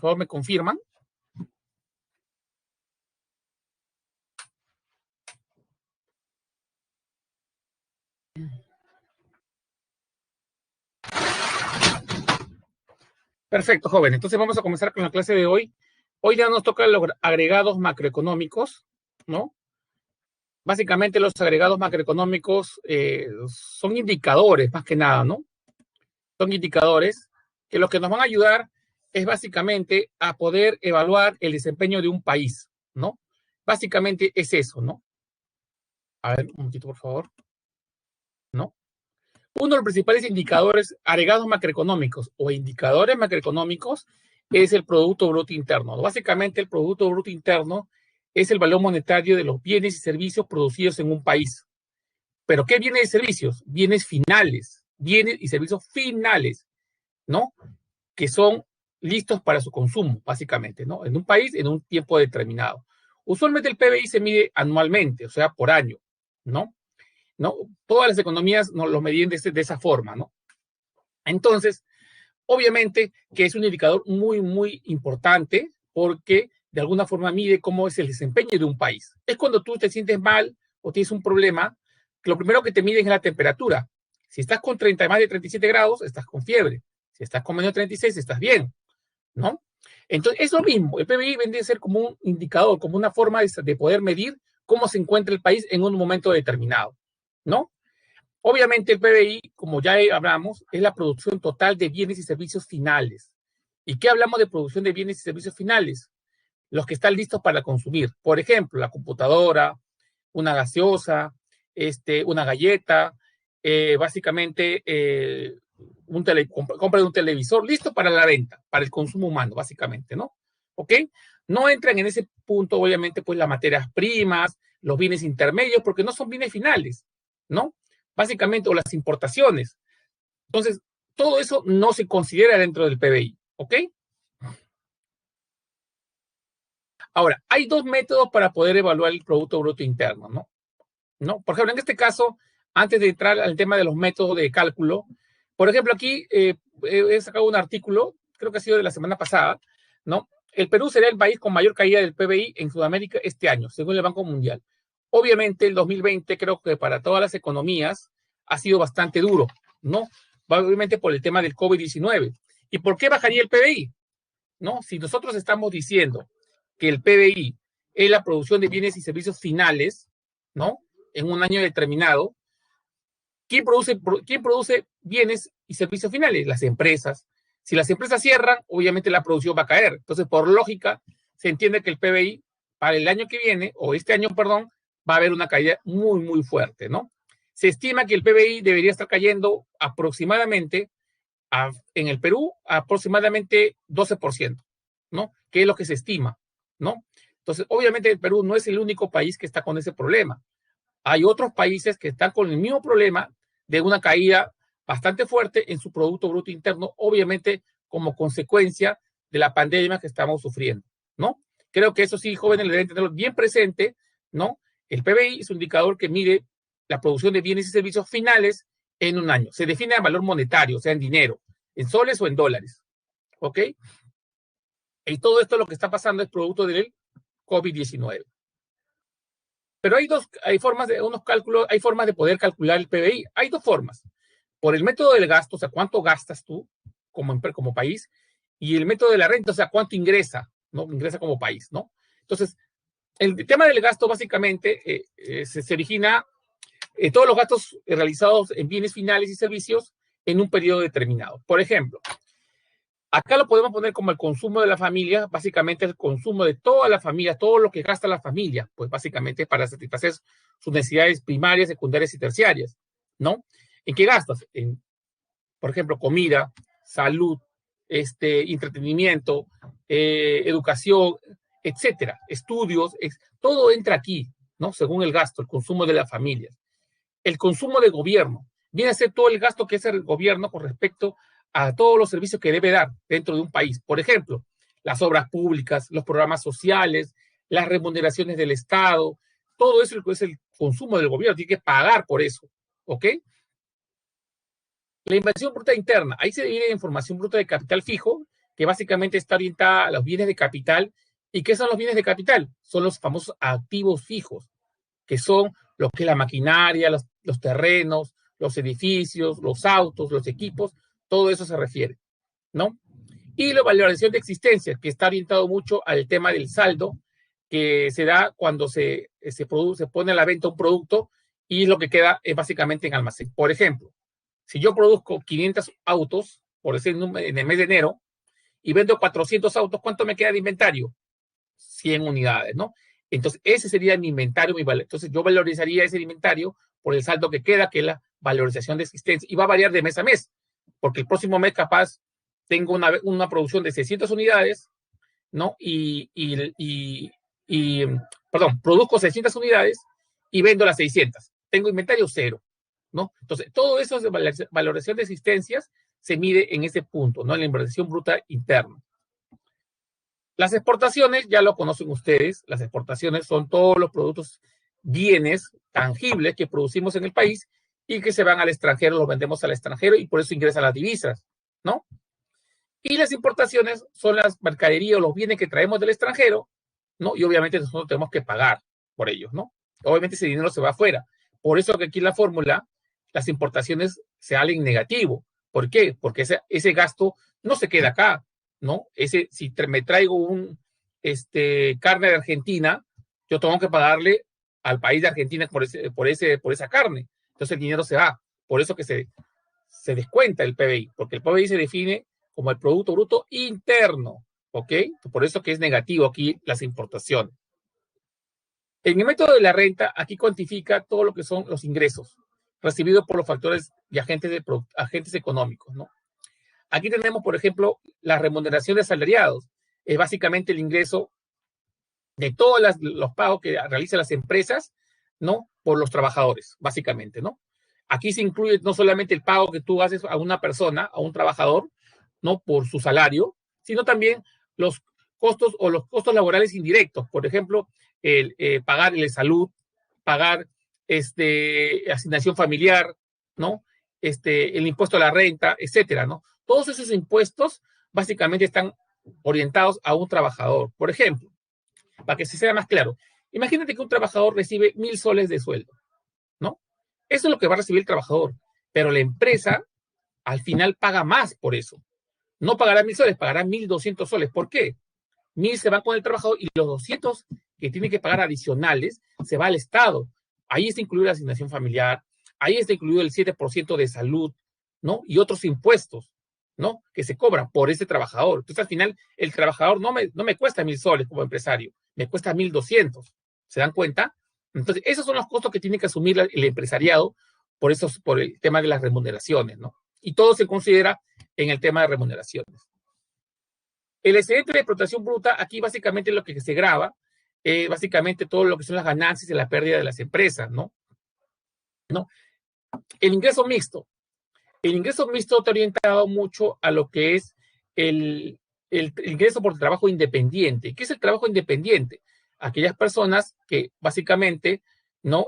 favor me confirman. Perfecto, joven. Entonces vamos a comenzar con la clase de hoy. Hoy ya nos tocan los agregados macroeconómicos, ¿no? Básicamente los agregados macroeconómicos son indicadores, más que nada, ¿no? Son indicadores que lo que nos van a ayudar es básicamente a poder evaluar el desempeño de un país, ¿no? Básicamente es eso, ¿no? A ver, un momentito, por favor. ¿No? Uno de los principales indicadores agregados macroeconómicos o indicadores macroeconómicos es el Producto Bruto Interno. Básicamente, el Producto Bruto Interno es el valor monetario de los bienes y servicios producidos en un país. ¿Pero qué bienes y servicios? Bienes finales, bienes y servicios finales, ¿no? Que son listos para su consumo, básicamente, ¿no? En un país, en un tiempo determinado. Usualmente el PBI se mide anualmente, o sea, por año, ¿no? ¿No? Todas las economías nos lo medían de esa forma, ¿no? Entonces, obviamente que es un indicador muy, muy importante porque de alguna forma mide cómo es el desempeño de un país. Es cuando tú te sientes mal o tienes un problema, lo primero que te miden es la temperatura. Si estás con más de 37 grados, estás con fiebre. Si estás con menos de 36, estás bien, ¿no? Entonces, es lo mismo. El PBI vendría a ser como un indicador, como una forma de poder medir cómo se encuentra el país en un momento determinado, ¿no? Obviamente el PBI, como ya hablamos, es la producción total de bienes y servicios finales. ¿Y qué hablamos de producción de bienes y servicios finales? Los que están listos para consumir. Por ejemplo, la computadora, una gaseosa, una galleta, básicamente compra de un televisor, listo para la venta, para el consumo humano, básicamente, ¿no? ¿Ok? No entran en ese punto, obviamente, pues las materias primas, los bienes intermedios, porque no son bienes finales, ¿no? Básicamente, o las importaciones. Entonces, todo eso no se considera dentro del PBI, ¿ok? Ahora, hay dos métodos para poder evaluar el Producto Bruto Interno, ¿no? ¿No? Por ejemplo, en este caso, antes de entrar al tema de los métodos de cálculo, por ejemplo, aquí he sacado un artículo, creo que ha sido de la semana pasada, ¿no? El Perú será el país con mayor caída del PBI en Sudamérica este año, según el Banco Mundial. Obviamente, el 2020 creo que para todas las economías ha sido bastante duro, ¿no? Obviamente por el tema del COVID-19. ¿Y por qué bajaría el PBI? ¿No? Si nosotros estamos diciendo que el PBI es la producción de bienes y servicios finales, ¿no? En un año determinado, ¿quién produce bienes y servicios finales? Las empresas. Si las empresas cierran, obviamente la producción va a caer. Entonces, por lógica, se entiende que el PBI para el año que viene, o este año, perdón, va a haber una caída muy, muy fuerte, ¿no? Se estima que el PBI debería estar cayendo aproximadamente en el Perú aproximadamente 12%, ¿no? Que es lo que se estima, ¿no? Entonces, obviamente el Perú no es el único país que está con ese problema. Hay otros países que están con el mismo problema de una caída bastante fuerte en su Producto Bruto Interno, obviamente como consecuencia de la pandemia que estamos sufriendo, ¿no? Creo que eso sí, jóvenes, le deben tenerlo bien presente, ¿no? El PBI es un indicador que mide la producción de bienes y servicios finales en un año. Se define en valor monetario, o sea, en dinero, en soles o en dólares, ¿ok? Y todo esto lo que está pasando es producto del COVID-19. Pero hay formas de unos cálculos, hay formas de poder calcular el PBI. Hay dos formas. Por el método del gasto, o sea, cuánto gastas tú como país, y el método de la renta, o sea, cuánto ingresa, ¿no? Ingresa como país, ¿no? Entonces, el tema del gasto básicamente se origina todos los gastos realizados en bienes finales y servicios en un periodo determinado. Por ejemplo, acá lo podemos poner como el consumo de la familia, básicamente el consumo de toda la familia, todo lo que gasta la familia, pues básicamente para satisfacer sus necesidades primarias, secundarias y terciarias, ¿no? ¿En qué gastas? En, por ejemplo, comida, salud, entretenimiento, educación, etcétera, estudios, todo entra aquí, ¿no? Según el gasto, el consumo de las familias. El consumo de gobierno viene a ser todo el gasto que hace el gobierno con respecto a todos los servicios que debe dar dentro de un país. Por ejemplo, las obras públicas, los programas sociales, las remuneraciones del Estado, todo eso es el consumo del gobierno, tiene que pagar por eso, ¿ok? La inversión bruta interna, ahí se divide en información bruta de capital fijo, que básicamente está orientada a los bienes de capital. ¿Y qué son los bienes de capital? Son los famosos activos fijos, que son lo que es la maquinaria, los terrenos, los edificios, los autos, los equipos, todo eso se refiere, ¿no? Y la valoración de existencia, que está orientado mucho al tema del saldo, que se da cuando se pone a la venta un producto y lo que queda es básicamente en almacén. Por ejemplo, si yo produzco 500 autos, por decir en el mes de enero, y vendo 400 autos, ¿cuánto me queda de inventario? 100 unidades, ¿no? Entonces, ese sería mi inventario, mi valor. Entonces, yo valorizaría ese inventario por el saldo que queda, que es la valorización de existencia. Y va a variar de mes a mes, porque el próximo mes capaz tengo una producción de 600 unidades, ¿no? Perdón, produzco 600 unidades y vendo las 600. Tengo inventario cero, ¿no? Entonces, todo eso de valoración de existencias se mide en ese punto, ¿no? En la inversión bruta interna. Las exportaciones, ya lo conocen ustedes, las exportaciones son todos los productos, bienes tangibles que producimos en el país y que se van al extranjero, los vendemos al extranjero y por eso ingresan las divisas, ¿no? Y las importaciones son las mercaderías o los bienes que traemos del extranjero, ¿no? Y obviamente nosotros tenemos que pagar por ellos, ¿no? Obviamente ese dinero se va afuera. Por eso que aquí en la fórmula, las importaciones se salen negativo. ¿Por qué? Porque ese gasto no se queda acá, ¿no? Si me traigo carne de Argentina, yo tengo que pagarle al país de Argentina por esa carne. Entonces el dinero se va. Por eso que se descuenta el PBI, porque el PBI se define como el Producto Bruto Interno, ¿ok? Por eso que es negativo aquí las importaciones. En el método de la renta, aquí cuantifica todo lo que son los ingresos recibidos por los factores y agentes económicos, ¿no? Aquí tenemos, por ejemplo, la remuneración de asalariados. Es básicamente el ingreso de todos los pagos que realizan las empresas, ¿no? Por los trabajadores, básicamente, ¿no? Aquí se incluye no solamente el pago que tú haces a una persona, a un trabajador, ¿no? Por su salario, sino también los costos o los costos laborales indirectos. Por ejemplo, pagar el salud, pagar asignación familiar, ¿no? El impuesto a la renta, etcétera, ¿no? Todos esos impuestos básicamente están orientados a un trabajador. Por ejemplo, para que se sea más claro, imagínate que un trabajador recibe 1,000 soles de sueldo, ¿no? Eso es lo que va a recibir el trabajador, pero la empresa al final paga más por eso. No pagará 1,000 soles, pagará 1,200 soles. ¿Por qué? 1,000 se van con el trabajador y los 200 que tiene que pagar adicionales se va al Estado. Ahí está incluida la asignación familiar, ahí está incluido el 7% de salud, ¿no? Y otros impuestos, ¿no? Que se cobran por ese trabajador. Entonces, al final, el trabajador no me cuesta 1,000 soles como empresario, me cuesta 1,200. ¿Se dan cuenta? Entonces, esos son los costos que tiene que asumir el empresariado por el tema de las remuneraciones, ¿no? Y todo se considera en el tema de remuneraciones. El excedente de explotación bruta, aquí básicamente lo que se graba, básicamente todo lo que son las ganancias y la pérdida de las empresas, ¿no? El ingreso mixto. El ingreso mixto está orientado mucho a lo que es el ingreso por trabajo independiente. ¿Qué es el trabajo independiente? Aquellas personas que básicamente, ¿no?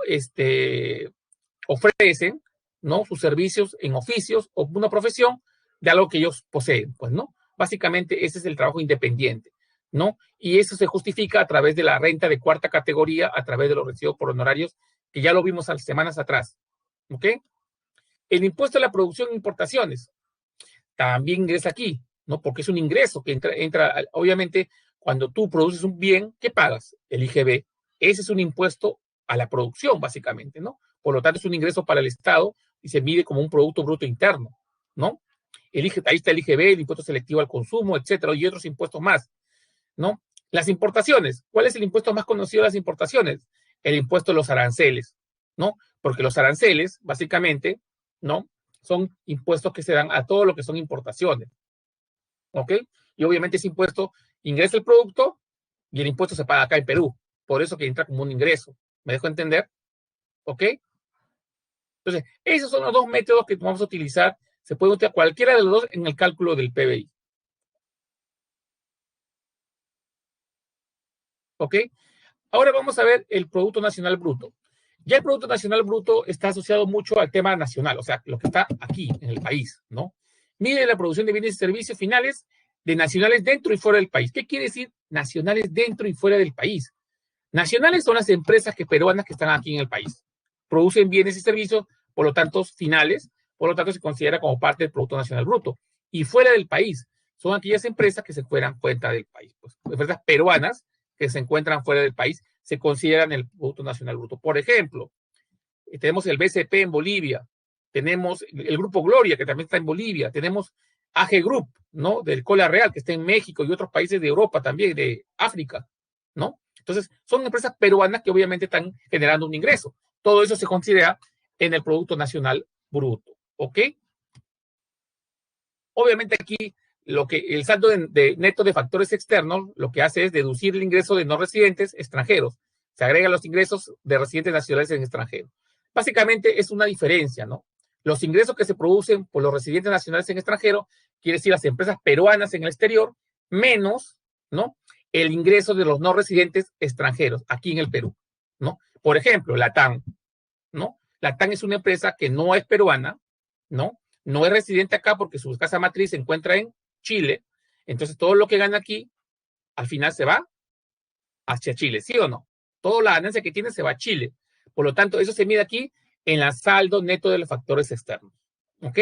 Ofrecen, ¿no? Sus servicios en oficios o una profesión de algo que ellos poseen, pues, ¿no? Básicamente ese es el trabajo independiente, ¿no? Y eso se justifica a través de la renta de cuarta categoría, a través de los recibos por honorarios, que ya lo vimos hace semanas atrás, ¿ok? El impuesto a la producción e importaciones también ingresa aquí, ¿no? Porque es un ingreso que entra obviamente, cuando tú produces un bien, ¿qué pagas? El IGB. Ese es un impuesto a la producción, básicamente, ¿no? Por lo tanto, es un ingreso para el Estado y se mide como un Producto Bruto Interno, ¿no? Ahí está el IGB, el impuesto selectivo al consumo, etcétera, y otros impuestos más, ¿no? Las importaciones. ¿Cuál es el impuesto más conocido de las importaciones? El impuesto a los aranceles, ¿no? Porque los aranceles, básicamente, ¿no? Son impuestos que se dan a todo lo que son importaciones, ¿ok? Y obviamente ese impuesto ingresa el producto y el impuesto se paga acá en Perú. Por eso que entra como un ingreso. ¿Me dejo entender? ¿Ok? Entonces, esos son los dos métodos que vamos a utilizar. Se puede utilizar cualquiera de los dos en el cálculo del PBI. ¿Ok? Ahora vamos a ver el Producto Nacional Bruto. Ya el Producto Nacional Bruto está asociado mucho al tema nacional, o sea, lo que está aquí en el país, ¿no? Mide la producción de bienes y servicios finales de nacionales dentro y fuera del país. ¿Qué quiere decir nacionales dentro y fuera del país? Nacionales son las empresas peruanas que están aquí en el país. Producen bienes y servicios, por lo tanto, finales, por lo tanto, se considera como parte del Producto Nacional Bruto. Y fuera del país, son aquellas empresas que se encuentran fuera del país. Pues, empresas peruanas que se encuentran fuera del país se consideran el Producto Nacional Bruto. Por ejemplo, tenemos el BCP en Bolivia, tenemos el Grupo Gloria, que también está en Bolivia, tenemos AG Group, ¿no? Del Cola Real, que está en México y otros países de Europa también, de África, ¿no? Entonces, son empresas peruanas que obviamente están generando un ingreso. Todo eso se considera en el Producto Nacional Bruto, ¿ok? Obviamente aquí el saldo de neto de factores externos lo que hace es deducir el ingreso de no residentes extranjeros. Se agregan los ingresos de residentes nacionales en extranjero. Básicamente es una diferencia, ¿no? Los ingresos que se producen por los residentes nacionales en extranjero, quiere decir las empresas peruanas en el exterior, menos, ¿no? El ingreso de los no residentes extranjeros aquí en el Perú, ¿no? Por ejemplo, la TAM, ¿no? La TAM es una empresa que no es peruana, ¿no? No es residente acá porque su casa matriz se encuentra en Chile. Entonces, todo lo que gana aquí, al final se va hacia Chile, ¿sí o no? Toda la ganancia que tiene se va a Chile. Por lo tanto, eso se mide aquí en el saldo neto de los factores externos, ¿ok?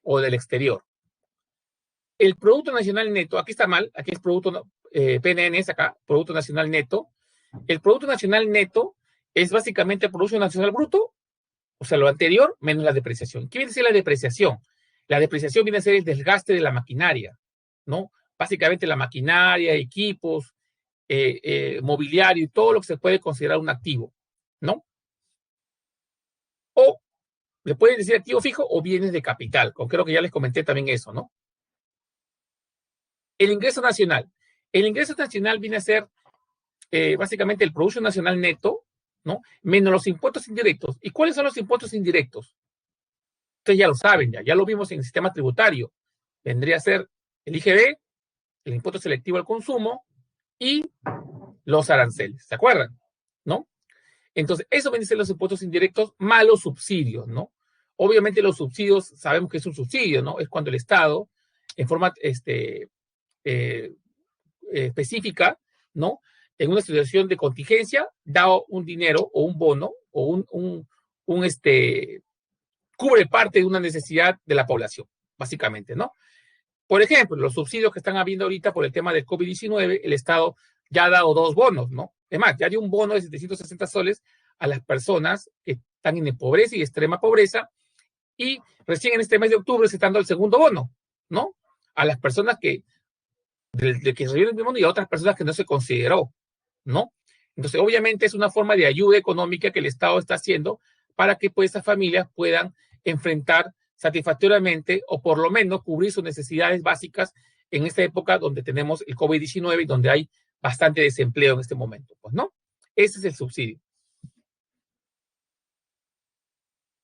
O del exterior. El Producto Nacional Neto, aquí está mal, aquí es Producto PNN, es acá, Producto Nacional Neto. El Producto Nacional Neto es básicamente el Producto Nacional Bruto, o sea, lo anterior menos la depreciación. ¿Qué viene a ser la depreciación? La depreciación viene a ser el desgaste de la maquinaria, ¿no? Básicamente la maquinaria, equipos, mobiliario y todo lo que se puede considerar un activo, ¿no? O le pueden decir activo fijo o bienes de capital, creo que ya les comenté también eso, ¿no? El ingreso nacional. El ingreso nacional viene a ser básicamente el Producto Nacional Neto, ¿no? Menos los impuestos indirectos. ¿Y cuáles son los impuestos indirectos? Ustedes ya lo saben, ya lo vimos en el sistema tributario. Vendría a ser el IGB, el impuesto selectivo al consumo y los aranceles, ¿se acuerdan? ¿No? Entonces, eso viene a ser los impuestos indirectos más los subsidios, ¿no? Obviamente los subsidios, sabemos que es un subsidio, ¿no? Es cuando el Estado, en forma específica, ¿no? En una situación de contingencia, da un dinero o un bono o cubre parte de una necesidad de la población, básicamente, ¿no? Por ejemplo, los subsidios que están habiendo ahorita por el tema del COVID-19, el Estado ya ha dado 2 bonos, ¿no? Es más, ya dio un bono de 760 soles a las personas que están en pobreza y extrema pobreza, y recién en este mes de octubre se está dando el segundo bono, ¿no? A las personas que recibieron el bono y a otras personas que no se consideró, ¿no? Entonces, obviamente es una forma de ayuda económica que el Estado está haciendo para que pues esas familias puedan enfrentar satisfactoriamente o por lo menos cubrir sus necesidades básicas en esta época donde tenemos el COVID-19 y donde hay bastante desempleo en este momento, pues, ¿no? Ese es el subsidio.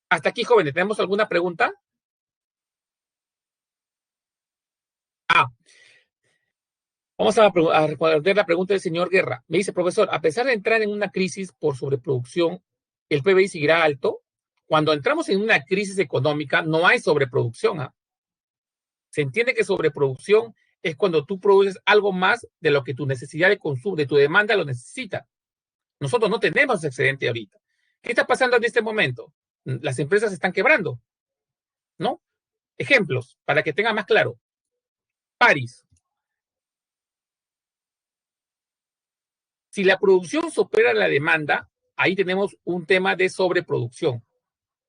Hasta aquí, jóvenes, ¿tenemos alguna pregunta? Vamos a responder la pregunta del señor Guerra. Me dice, profesor, a pesar de entrar en una crisis por sobreproducción, ¿el PBI seguirá alto? Cuando entramos en una crisis económica, no hay sobreproducción, ¿ah? Se entiende que sobreproducción es cuando tú produces algo más de lo que tu necesidad de consumo, de tu demanda lo necesita. Nosotros no tenemos excedente ahorita. ¿Qué está pasando en este momento? Las empresas están quebrando, ¿no? Ejemplos, para que tenga más claro. París. Si la producción supera la demanda, ahí tenemos un tema de sobreproducción.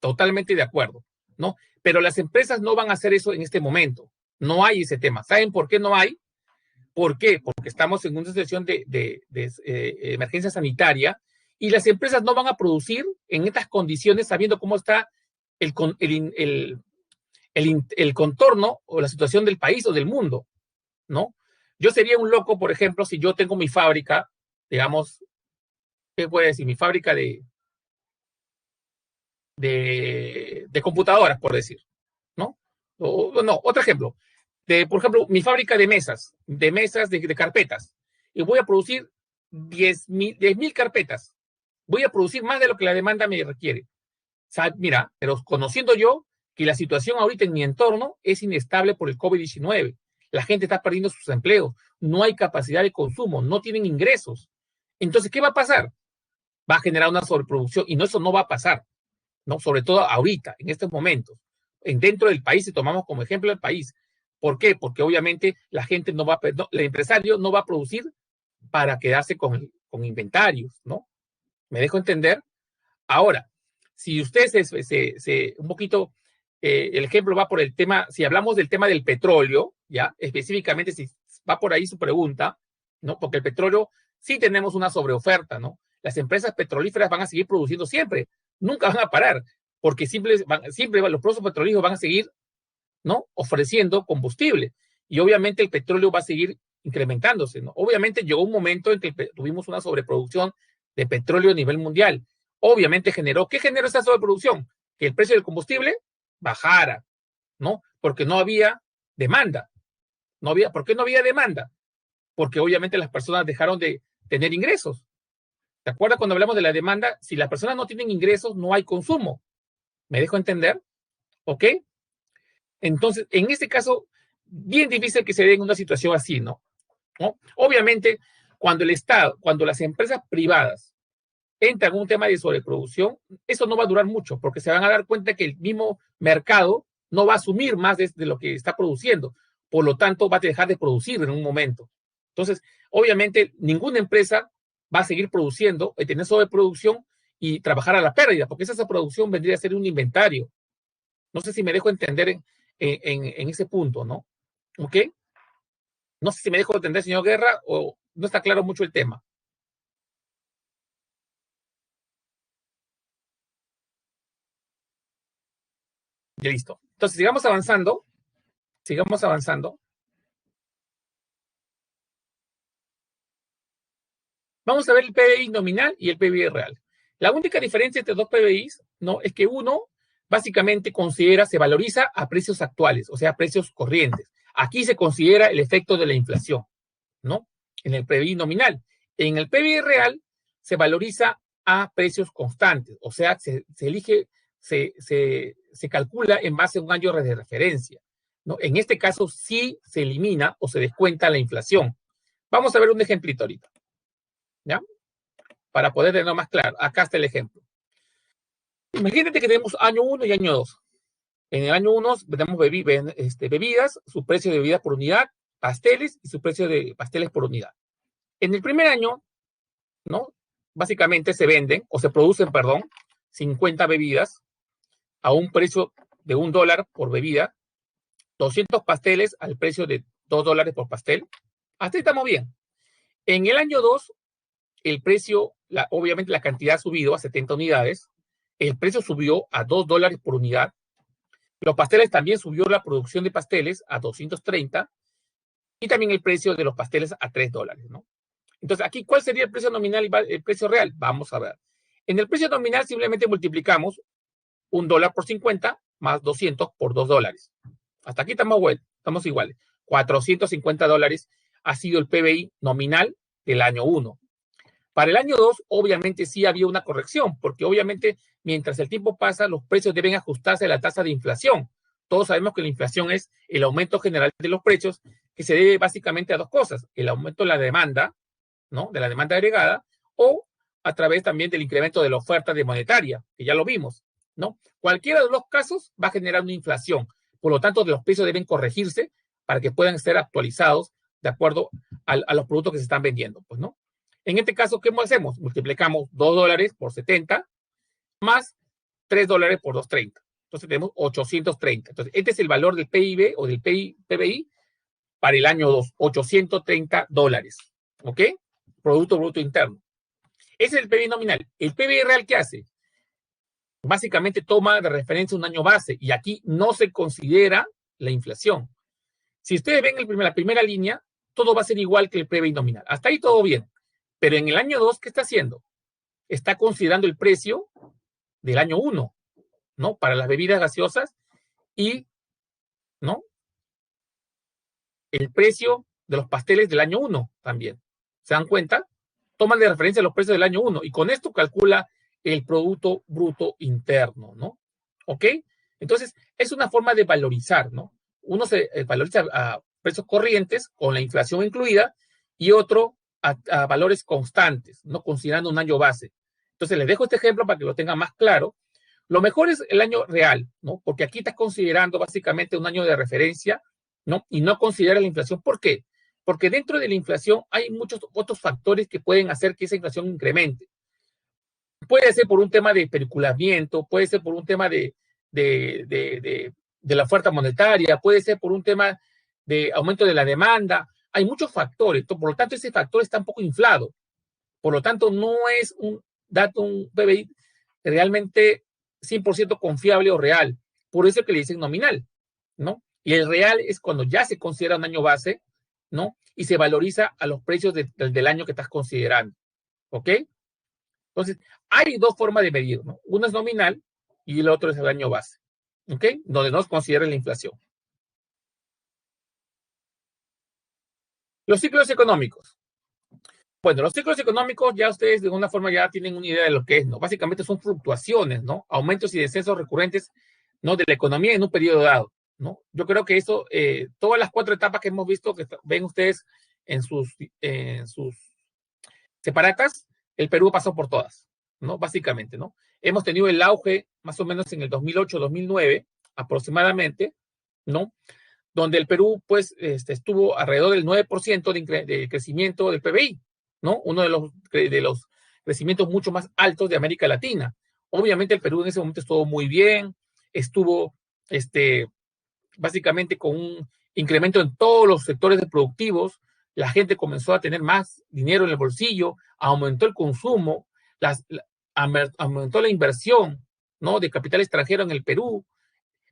Totalmente de acuerdo, ¿no? Pero las empresas no van a hacer eso en este momento. No hay ese tema. ¿Saben por qué no hay? ¿Por qué? Porque estamos en una situación de emergencia sanitaria y las empresas no van a producir en estas condiciones sabiendo cómo está el contorno o la situación del país o del mundo, ¿no? Yo sería un loco, por ejemplo, si yo tengo mi fábrica, digamos, ¿qué puede decir? Mi fábrica de computadoras, por decir, ¿no? No, otro ejemplo. Por ejemplo, mi fábrica de mesas, de carpetas, y voy a producir 10,000 carpetas. Voy a producir más de lo que la demanda me requiere. O sea, mira, pero conociendo yo que la situación ahorita en mi entorno es inestable por el COVID-19. La gente está perdiendo sus empleos, no hay capacidad de consumo, no tienen ingresos. Entonces, ¿qué va a pasar? Va a generar una sobreproducción y no, eso no va a pasar, ¿no? Sobre todo ahorita, en estos momentos. Dentro del país, si tomamos como ejemplo el país. ¿Por qué? Porque obviamente la gente no va a, no, el empresario no va a producir para quedarse con inventarios, ¿no? ¿Me dejo entender? Ahora, si usted un poquito, el ejemplo va por el tema, si hablamos del tema del petróleo, ya, específicamente si va por ahí su pregunta, ¿no? Porque el petróleo sí tenemos una sobreoferta, ¿no? Las empresas petrolíferas van a seguir produciendo siempre, nunca van a parar, porque siempre los pozos petrolíferos van a seguir, ¿no? Ofreciendo combustible. Y obviamente el petróleo va a seguir incrementándose, ¿no? Obviamente llegó un momento en que tuvimos una sobreproducción de petróleo a nivel mundial. Obviamente ¿qué generó esa sobreproducción? Que el precio del combustible bajara, ¿no? Porque no había demanda. ¿Por qué no había demanda? Porque obviamente las personas dejaron de tener ingresos. ¿Te acuerdas cuando hablamos de la demanda? Si las personas no tienen ingresos, no hay consumo. ¿Me dejo entender? ¿Ok? Entonces, en este caso, bien difícil que se dé en una situación así, ¿no? Obviamente, cuando el Estado, cuando las empresas privadas entran en un tema de sobreproducción, eso no va a durar mucho, porque se van a dar cuenta que el mismo mercado no va a asumir más de lo que está produciendo. Por lo tanto, va a dejar de producir en un momento. Entonces, obviamente, ninguna empresa va a seguir produciendo, tener sobreproducción y trabajar a la pérdida, porque esa sobreproducción vendría a ser un inventario. No sé si me dejo entender en ese punto, ¿no? ¿Ok? No sé si me dejo entender, señor Guerra, o no está claro mucho el tema. Ya listo. Entonces, sigamos avanzando. Sigamos avanzando. Vamos a ver el PBI nominal y el PBI real. La única diferencia entre dos PBIs, ¿no? Es que uno básicamente se valoriza a precios actuales, o sea, a precios corrientes. Aquí se considera el efecto de la inflación, ¿no? En el PBI nominal. En el PBI real se valoriza a precios constantes, o sea, se calcula en base a un año de referencia, ¿no? En este caso sí se elimina o se descuenta la inflación. Vamos a ver un ejemplito ahorita, ¿ya? Para poder tenerlo más claro. Acá está el ejemplo. Imagínate que tenemos año 1 y año 2. En el año 1 tenemos bebidas, su precio de bebida por unidad, pasteles y su precio de pasteles por unidad. En el primer año, ¿no? Básicamente se venden, o se producen, perdón, 50 bebidas a un precio de $1 por bebida, 200 pasteles al precio de $2 por pastel. Hasta ahí estamos bien. En el año 2, el precio, obviamente la cantidad ha subido a 70 unidades, el precio subió a $2 por unidad. Los pasteles también subió la producción de pasteles a 230 y también el precio de los pasteles a $3, ¿no? Entonces, aquí, ¿cuál sería el precio nominal y el precio real? Vamos a ver. En el precio nominal simplemente multiplicamos $1 por 50 más 200 por $2. Hasta aquí estamos iguales. $450 ha sido el PBI nominal del año 1. Para el año 2, obviamente sí había una corrección, porque obviamente mientras el tiempo pasa, los precios deben ajustarse a la tasa de inflación. Todos sabemos que la inflación es el aumento general de los precios, que se debe básicamente a dos cosas: el aumento de la demanda, ¿no? De la demanda agregada, o a través también del incremento de la oferta de monetaria, que ya lo vimos, ¿no? Cualquiera de los casos va a generar una inflación. Por lo tanto, los precios deben corregirse para que puedan ser actualizados de acuerdo a los productos que se están vendiendo, pues, ¿no? En este caso, ¿qué hacemos? Multiplicamos $2 por 70 más $3 por 230. Entonces tenemos 830. Entonces, este es el valor del PIB o del PBI para el año 2, $830. ¿Ok? Producto Bruto Interno. Ese es el PBI nominal. ¿El PBI real qué hace? Básicamente toma de referencia un año base y aquí no se considera la inflación. Si ustedes ven la primera línea, todo va a ser igual que el PBI nominal. Hasta ahí todo bien. Pero en el año 2, ¿qué está haciendo? Está considerando el precio del año 1, ¿no? Para las bebidas gaseosas y, ¿no? El precio de los pasteles del año 1 también. ¿Se dan cuenta? Toman de referencia los precios del año 1 y con esto calcula el Producto Bruto Interno, ¿no? ¿Ok? Entonces, es una forma de valorizar, ¿no? Uno se valoriza precios corrientes con la inflación incluida y otro a valores constantes, no considerando un año base. Entonces les dejo este ejemplo para que lo tengan más claro. Lo mejor es el año real, ¿no? Porque aquí estás considerando básicamente un año de referencia, ¿no? Y no considera la inflación. ¿Por qué? Porque dentro de la inflación hay muchos otros factores que pueden hacer que esa inflación incremente. Puede ser por un tema de periculamiento, puede ser por un tema de la oferta monetaria, puede ser por un tema de aumento de la demanda. Hay muchos factores, por lo tanto ese factor está un poco inflado. Por lo tanto, no es un dato, un PBI realmente 100% confiable o real. Por eso es que le dicen nominal, ¿no? Y el real es cuando ya se considera un año base, ¿no? Y se valoriza a los precios del año que estás considerando, ¿ok? Entonces, hay dos formas de medir, ¿no? Uno es nominal y el otro es el año base, ¿ok? Donde no se considera la inflación. Los ciclos económicos. Bueno, los ciclos económicos ya ustedes de alguna forma ya tienen una idea de lo que es, ¿no? Básicamente son fluctuaciones, ¿no? Aumentos y descensos recurrentes, ¿no? De la economía en un periodo dado, ¿no? Yo creo que eso, todas las 4 etapas que hemos visto, que ven ustedes en sus separatas, el Perú pasó por todas, ¿no? Básicamente, ¿no? Hemos tenido el auge más o menos en el 2008, 2009, aproximadamente, ¿no? Donde el Perú, pues, estuvo alrededor del 9% de crecimiento del PBI, ¿no? Uno de los crecimientos mucho más altos de América Latina. Obviamente el Perú en ese momento estuvo muy bien, estuvo, básicamente con un incremento en todos los sectores productivos, la gente comenzó a tener más dinero en el bolsillo, aumentó el consumo, aumentó la inversión, ¿no? De capital extranjero en el Perú,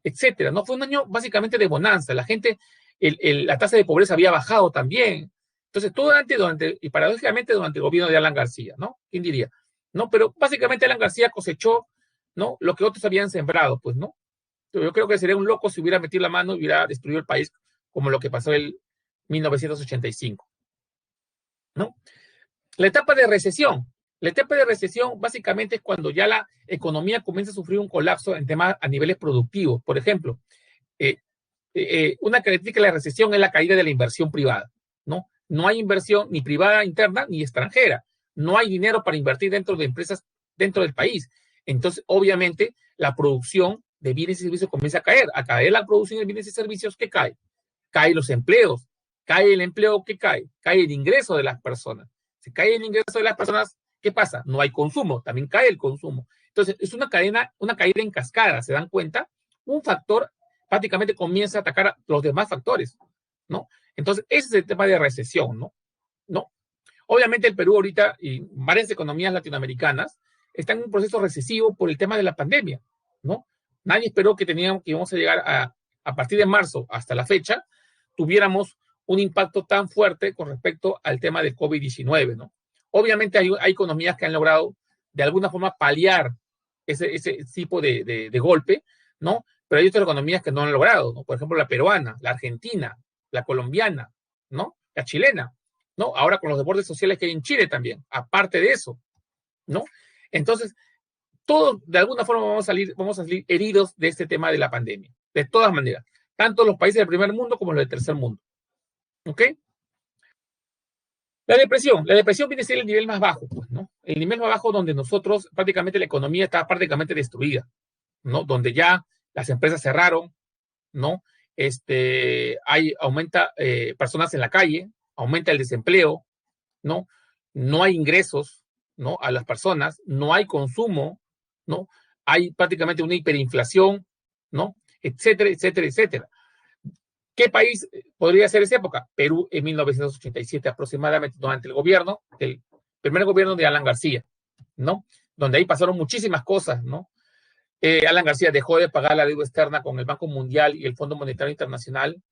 etcétera. No fue un año básicamente de bonanza. La gente, la tasa de pobreza había bajado también. Entonces, todo durante, y paradójicamente durante el gobierno de Alan García, ¿no? ¿Quién diría? ¿No? Pero básicamente Alan García cosechó, ¿no? Lo que otros habían sembrado, pues, ¿no? Yo creo que sería un loco si hubiera metido la mano y hubiera destruido el país como lo que pasó en 1985, ¿no? La etapa de recesión. La etapa de recesión básicamente es cuando ya la economía comienza a sufrir un colapso en temas a niveles productivos. Por ejemplo, eh, una característica de la recesión es la caída de la inversión privada, ¿no? No hay inversión ni privada interna ni extranjera. No hay dinero para invertir dentro de empresas dentro del país. Entonces, obviamente, la producción de bienes y servicios comienza a caer. A caer la producción de bienes y servicios, ¿qué cae? Caen los empleos. Cae el empleo, ¿qué cae? Cae el ingreso de las personas. Si cae el ingreso de las personas, ¿qué pasa? No hay consumo, también cae el consumo. Entonces, es una caída en cascada, ¿se dan cuenta? Un factor prácticamente comienza a atacar a los demás factores, ¿no? Entonces, ese es el tema de recesión, ¿no? ¿No? Obviamente el Perú ahorita y varias economías latinoamericanas están en un proceso recesivo por el tema de la pandemia, ¿no? Nadie esperó que íbamos a llegar a partir de marzo hasta la fecha, tuviéramos un impacto tan fuerte con respecto al tema del COVID-19, ¿no? Obviamente hay economías que han logrado de alguna forma paliar ese tipo de golpe, ¿no? Pero hay otras economías que no han logrado, ¿no? Por ejemplo, la peruana, la argentina, la colombiana, ¿no? La chilena, ¿no? Ahora con los deportes sociales que hay en Chile también, aparte de eso, ¿no? Entonces, todos de alguna forma vamos a salir heridos de este tema de la pandemia, de todas maneras, tanto los países del primer mundo como los del tercer mundo, ¿ok? La depresión viene a ser el nivel más bajo, pues, ¿no? El nivel más bajo donde nosotros, prácticamente la economía está prácticamente destruida, ¿no? Donde ya las empresas cerraron, ¿no? Aumenta personas en la calle, aumenta el desempleo, ¿no? No hay ingresos, ¿no? A las personas, no hay consumo, ¿no? Hay prácticamente una hiperinflación, ¿no? Etcétera, etcétera, etcétera. ¿Qué país podría ser esa época? Perú en 1987 aproximadamente, durante el primer gobierno de Alan García, ¿no? Donde ahí pasaron muchísimas cosas, ¿no? Alan García dejó de pagar la deuda externa con el Banco Mundial y el Fondo Monetario Internacional,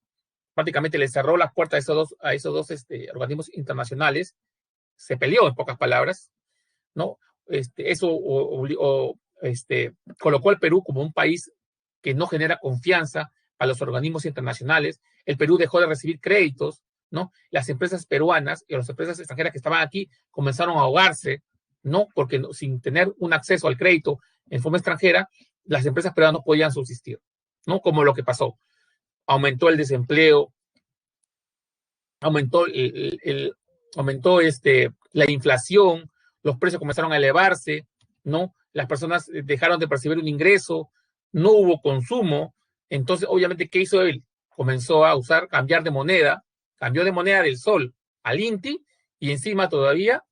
prácticamente le cerró las puertas a esos dos organismos internacionales, se peleó en pocas palabras, ¿no? Eso colocó al Perú como un país que no genera confianza a los organismos internacionales. El Perú dejó de recibir créditos, ¿no? Las empresas peruanas y las empresas extranjeras que estaban aquí comenzaron a ahogarse, ¿no? Porque sin tener un acceso al crédito en forma extranjera, las empresas peruanas no podían subsistir, ¿no? Como lo que pasó. Aumentó el desempleo, aumentó, aumentó la inflación, los precios comenzaron a elevarse, ¿no? Las personas dejaron de percibir un ingreso, no hubo consumo, entonces obviamente, ¿qué hizo él? Comenzó a cambiar de moneda, cambió de moneda del sol al INTI y encima todavía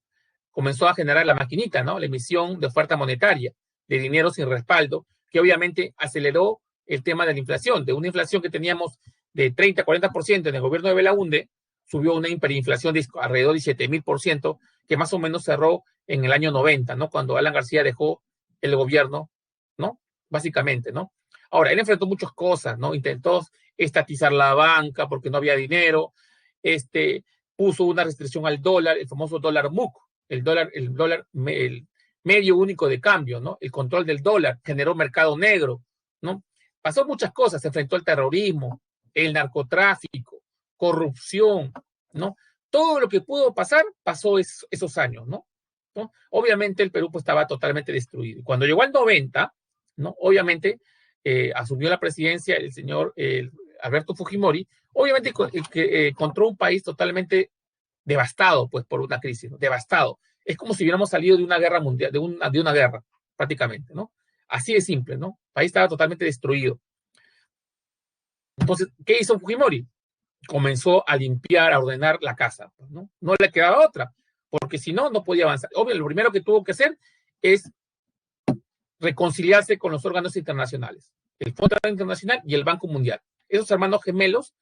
comenzó a generar la maquinita, ¿no? La emisión de oferta monetaria, de dinero sin respaldo, que obviamente aceleró el tema de la inflación, de una inflación que teníamos de 30-40% en el gobierno de Belaunde, subió una hiperinflación de alrededor de 7.000%, que más o menos cerró en el año 90, ¿no? Cuando Alan García dejó el gobierno, ¿no? Básicamente, ¿no? Ahora, él enfrentó muchas cosas, ¿no? Intentó estatizar la banca porque no había dinero, puso una restricción al dólar, el famoso dólar MUC, el medio único de cambio, ¿no? El control del dólar, generó mercado negro, ¿no? Pasó muchas cosas, se enfrentó al terrorismo, el narcotráfico, corrupción, ¿no? Todo lo que pudo pasar, pasó esos años, ¿no? ¿No? Obviamente el Perú pues, estaba totalmente destruido. Cuando llegó al 90, ¿no? Obviamente asumió la presidencia el señor Alberto Fujimori, obviamente que encontró un país totalmente devastado pues por una crisis, ¿no? Devastado. Es como si hubiéramos salido de una guerra mundial, de una guerra, prácticamente, ¿no? Así de simple, ¿no? El país estaba totalmente destruido. Entonces, ¿qué hizo Fujimori? Comenzó a limpiar, a ordenar la casa, ¿no? No le quedaba otra, porque si no, no podía avanzar. Obvio, lo primero que tuvo que hacer es reconciliarse con los órganos internacionales, el Fondo Internacional y el Banco Mundial. Esos hermanos gemelos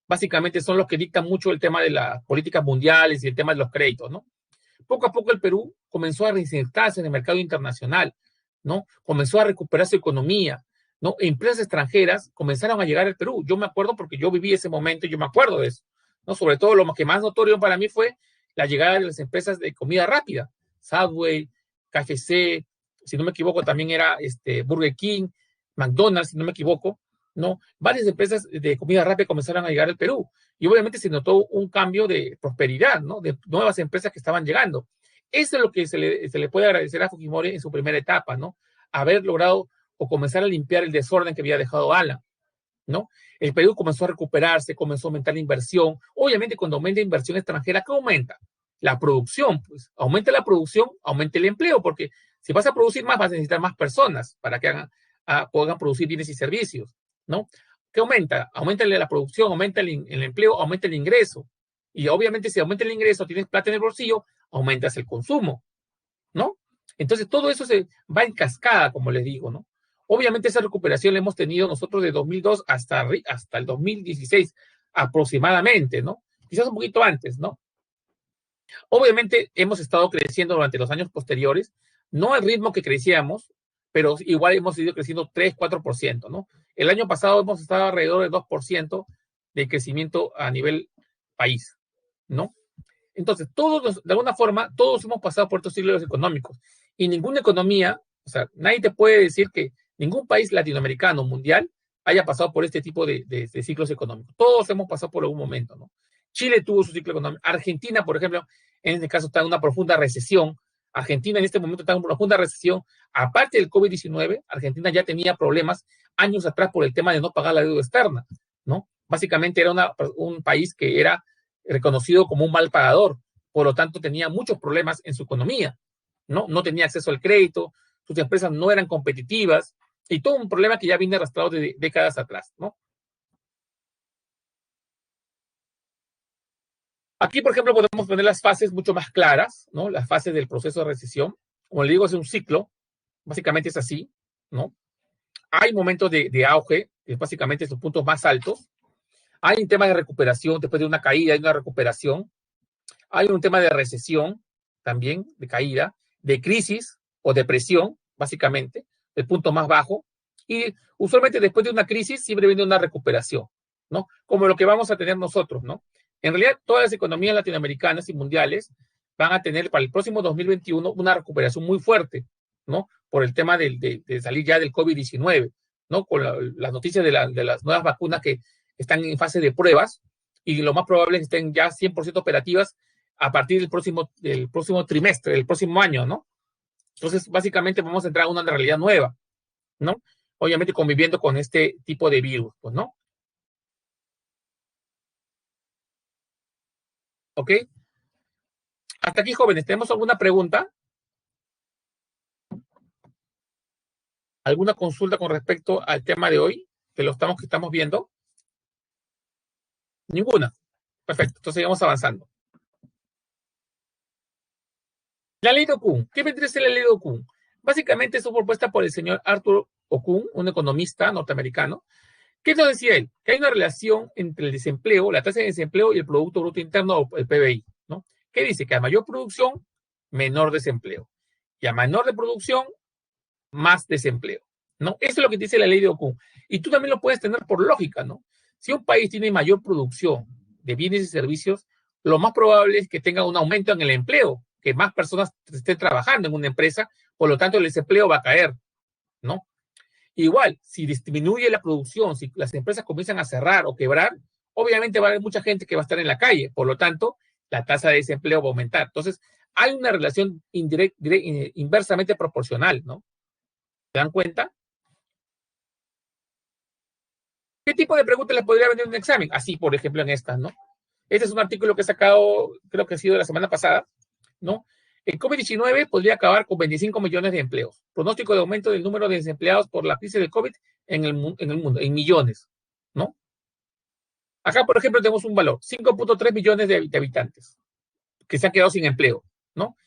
básicamente son los que dictan mucho el tema de las políticas mundiales y el tema de los créditos, ¿no? Poco a poco el Perú comenzó a reinsertarse en el mercado internacional, ¿no? Comenzó a recuperar su economía, ¿no? Empresas extranjeras comenzaron a llegar al Perú. Yo me acuerdo porque yo viví ese momento y yo me acuerdo de eso, ¿no? Sobre todo lo que más notorio para mí fue la llegada de las empresas de comida rápida, Subway, KFC, si no me equivoco también era Burger King, McDonald's, si no me equivoco, ¿no? Varias empresas de comida rápida comenzaron a llegar al Perú y obviamente se notó un cambio de prosperidad, ¿no? De nuevas empresas que estaban llegando. Eso es lo que se le puede agradecer a Fujimori en su primera etapa, ¿no? Haber logrado o comenzar a limpiar el desorden que había dejado Alan, ¿no? El Perú comenzó a recuperarse, comenzó a aumentar la inversión. Obviamente, cuando aumenta la inversión extranjera, ¿qué aumenta? La producción, pues aumenta la producción, aumenta el empleo, porque si vas a producir más, vas a necesitar más personas para que puedan producir bienes y servicios, ¿no? ¿Qué aumenta? Aumenta la producción, aumenta el empleo, aumenta el ingreso. Y obviamente, si aumenta el ingreso, tienes plata en el bolsillo, aumentas el consumo, ¿no? Entonces, todo eso se va en cascada, como les digo, ¿no? Obviamente, esa recuperación la hemos tenido nosotros de 2002 hasta el 2016 aproximadamente, ¿no? Quizás un poquito antes, ¿no? Obviamente, hemos estado creciendo durante los años posteriores, no al ritmo que crecíamos, pero igual hemos ido creciendo 3-4%, ¿no? El año pasado hemos estado alrededor del 2% de crecimiento a nivel país, ¿no? Entonces, todos, de alguna forma, todos hemos pasado por estos ciclos económicos y ninguna economía, o sea, nadie te puede decir que ningún país latinoamericano, mundial, haya pasado por este tipo de ciclos económicos. Todos hemos pasado por algún momento, ¿no? Chile tuvo su ciclo económico. Argentina, por ejemplo, en este caso está en una profunda recesión. Argentina en este momento está en una profunda recesión. Aparte del COVID-19, Argentina ya tenía problemas años atrás por el tema de no pagar la deuda externa, ¿no? Básicamente era un país que era reconocido como un mal pagador, por lo tanto tenía muchos problemas en su economía, ¿no? No tenía acceso al crédito, sus empresas no eran competitivas y todo un problema que ya viene arrastrado de décadas atrás, ¿no? Aquí, por ejemplo, podemos poner las fases mucho más claras, ¿no? Las fases del proceso de recesión. Como le digo, es un ciclo, básicamente es así, ¿no? Hay momentos de auge, que es básicamente sus puntos más altos. Hay un tema de recuperación, después de una caída hay una recuperación. Hay un tema de recesión también, de caída, de crisis o depresión, básicamente, el punto más bajo. Y usualmente después de una crisis siempre viene una recuperación, ¿no? Como lo que vamos a tener nosotros, ¿no? En realidad, todas las economías latinoamericanas y mundiales van a tener para el próximo 2021 una recuperación muy fuerte, ¿no? Por el tema de salir ya del COVID-19, ¿no? Con las noticias de las nuevas vacunas que están en fase de pruebas y lo más probable es que estén ya 100% operativas a partir del próximo trimestre, del próximo año, ¿no? Entonces, básicamente vamos a entrar a una realidad nueva, ¿no? Obviamente conviviendo con este tipo de virus, pues, ¿no? ¿Ok? Hasta aquí, jóvenes, ¿tenemos alguna pregunta? ¿Alguna consulta con respecto al tema de hoy, de los que estamos viendo? Ninguna. Perfecto, entonces sigamos avanzando. La ley de Okun. ¿Qué vendría a ser la ley de Okun? Básicamente es propuesta por el señor Arthur Okun, un economista norteamericano. ¿Qué nos decía él? Que hay una relación entre el desempleo, la tasa de desempleo y el Producto Bruto Interno, o el PBI, ¿no? ¿Qué dice? Que a mayor producción, menor desempleo. Y a menor de producción, más desempleo, ¿no? Eso es lo que dice la ley de Okun. Y tú también lo puedes tener por lógica, ¿no? Si un país tiene mayor producción de bienes y servicios, lo más probable es que tenga un aumento en el empleo, que más personas estén trabajando en una empresa, por lo tanto el desempleo va a caer, ¿no? Igual, si disminuye la producción, si las empresas comienzan a cerrar o quebrar, obviamente va a haber mucha gente que va a estar en la calle, por lo tanto, la tasa de desempleo va a aumentar. Entonces, hay una relación inversamente proporcional, ¿no? ¿Se dan cuenta? ¿Qué tipo de preguntas les podría venir en un examen? Así, por ejemplo, en estas, ¿no? Este es un artículo que he sacado, creo que ha sido de la semana pasada, ¿no? El COVID-19 podría acabar con 25 millones de empleos. Pronóstico de aumento del número de desempleados por la crisis del COVID en el mundo, en millones, ¿no? Acá, por ejemplo, tenemos un valor, 5.3 millones de habitantes que se han quedado sin empleo, ¿no?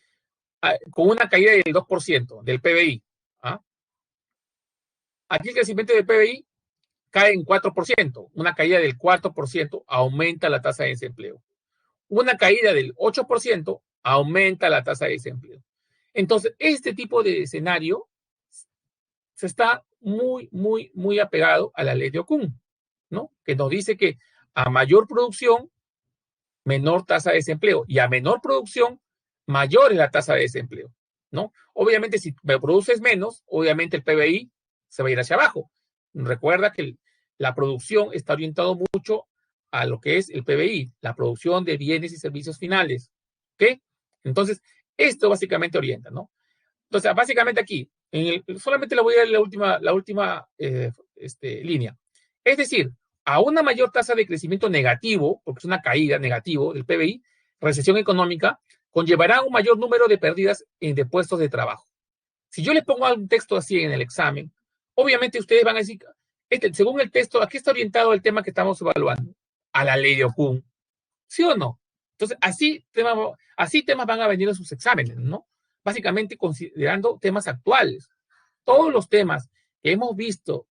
Con una caída del 2% del PBI. ¿Ah? Aquí el crecimiento del PBI cae en 4%, una caída del 4% aumenta la tasa de desempleo. Una caída del 8% aumenta la tasa de desempleo. Entonces, este tipo de escenario se está muy apegado a la ley de Okun, ¿no? Que nos dice que a mayor producción, menor tasa de desempleo, y a menor producción, mayor es la tasa de desempleo, ¿no? Obviamente, si produces menos, obviamente el PBI se va a ir hacia abajo. Recuerda que la producción está orientado mucho a lo que es el PBI, la producción de bienes y servicios finales, ¿ok? Entonces, esto básicamente orienta, ¿no? Entonces, básicamente aquí, solamente le voy a dar la última línea. Es decir, a una mayor tasa de crecimiento negativo, porque es una caída negativo del PBI, recesión económica, conllevará un mayor número de pérdidas de puestos de trabajo. Si yo le pongo un texto así en el examen, obviamente ustedes van a decir, según el texto, ¿a qué está orientado el tema que estamos evaluando? A la ley de Okun. ¿Sí o no? Entonces, así temas van a venir en sus exámenes, ¿no? Básicamente considerando temas actuales. Todos los temas que hemos visto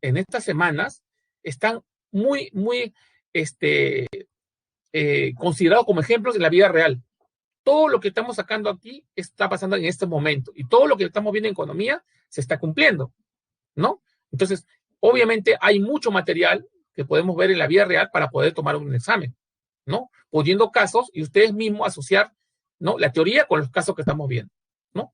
en estas semanas están muy considerados como ejemplos en la vida real. Todo lo que estamos sacando aquí está pasando en este momento y todo lo que estamos viendo en economía se está cumpliendo, ¿no? Entonces, obviamente hay mucho material que podemos ver en la vida real para poder tomar un examen, ¿no? Poniendo casos y ustedes mismos asociar, ¿no? La teoría con los casos que estamos viendo, ¿no?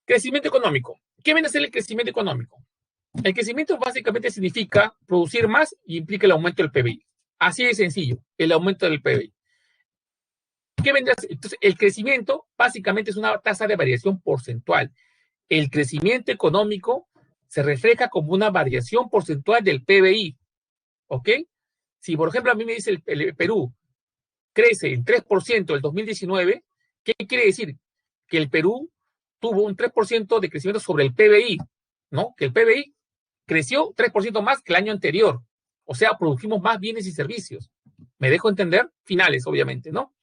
Crecimiento económico. ¿Qué viene a ser el crecimiento económico? El crecimiento básicamente significa producir más y implica el aumento del PBI. Así de sencillo, el aumento del PBI. ¿Qué vendrá? Entonces, el crecimiento básicamente es una tasa de variación porcentual. El crecimiento económico se refleja como una variación porcentual del PBI, ¿ok? Si, por ejemplo, a mí me dice el Perú crece en 3% el 2019, ¿qué quiere decir? Que el Perú tuvo un 3% de crecimiento sobre el PBI, ¿no? Que el PBI creció 3% más que el año anterior. O sea, produjimos más bienes y servicios. ¿Me dejo entender? Finales, obviamente, ¿no?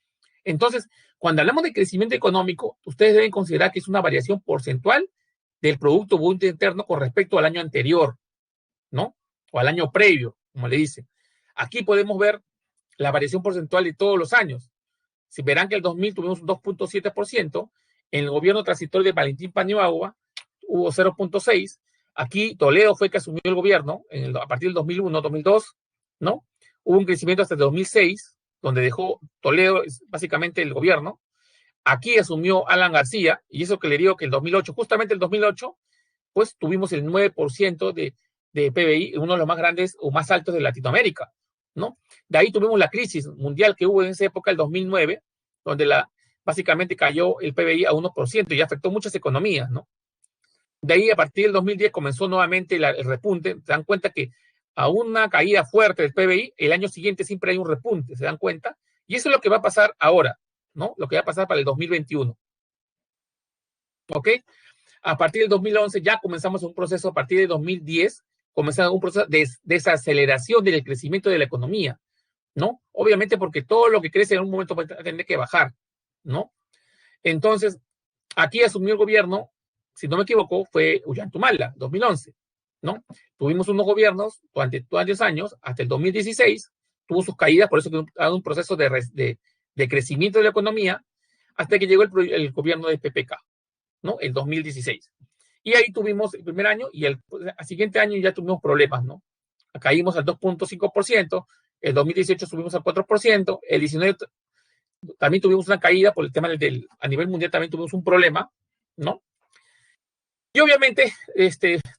Entonces, cuando hablamos de crecimiento económico, ustedes deben considerar que es una variación porcentual del Producto Bruto Interno con respecto al año anterior, ¿no? O al año previo, como le dicen. Aquí podemos ver la variación porcentual de todos los años. Si verán que el 2000 tuvimos un 2.7%, en el gobierno transitorio de Valentín Paniagua hubo 0.6%, aquí Toledo fue que asumió el gobierno a partir del 2001, 2002, ¿no? Hubo un crecimiento hasta el 2006, donde dejó Toledo básicamente el gobierno. Aquí asumió Alan García, y eso que le digo que el 2008, justamente el 2008, pues tuvimos el 9% de PBI, uno de los más grandes o más altos de Latinoamérica, ¿no? De ahí tuvimos la crisis mundial que hubo en esa época, el 2009, donde básicamente cayó el PBI a 1% y afectó muchas economías, ¿no? De ahí, a partir del 2010, comenzó nuevamente el repunte. Se dan cuenta que a una caída fuerte del PBI, el año siguiente siempre hay un repunte, ¿se dan cuenta? Y eso es lo que va a pasar ahora, ¿no? Lo que va a pasar para el 2021, ¿ok? A partir del 2011 ya comenzamos un proceso, a partir de 2010 comenzamos un proceso de desaceleración del crecimiento de la economía, ¿no? Obviamente porque todo lo que crece en un momento va a tener que bajar, ¿no? Entonces, aquí asumió el gobierno, si no me equivoco, fue Ollantaytamala, 2011, ¿no? Tuvimos unos gobiernos durante varios años, hasta el 2016, tuvo sus caídas, por eso que ha un proceso de crecimiento de la economía, hasta que llegó el gobierno de PPK, ¿no? El 2016. Y ahí tuvimos el primer año y el siguiente año ya tuvimos problemas, ¿no? Caímos al 2.5%, el 2018 subimos al 4%, el 19 también tuvimos una caída por el tema a nivel mundial también tuvimos un problema, ¿no? Y obviamente,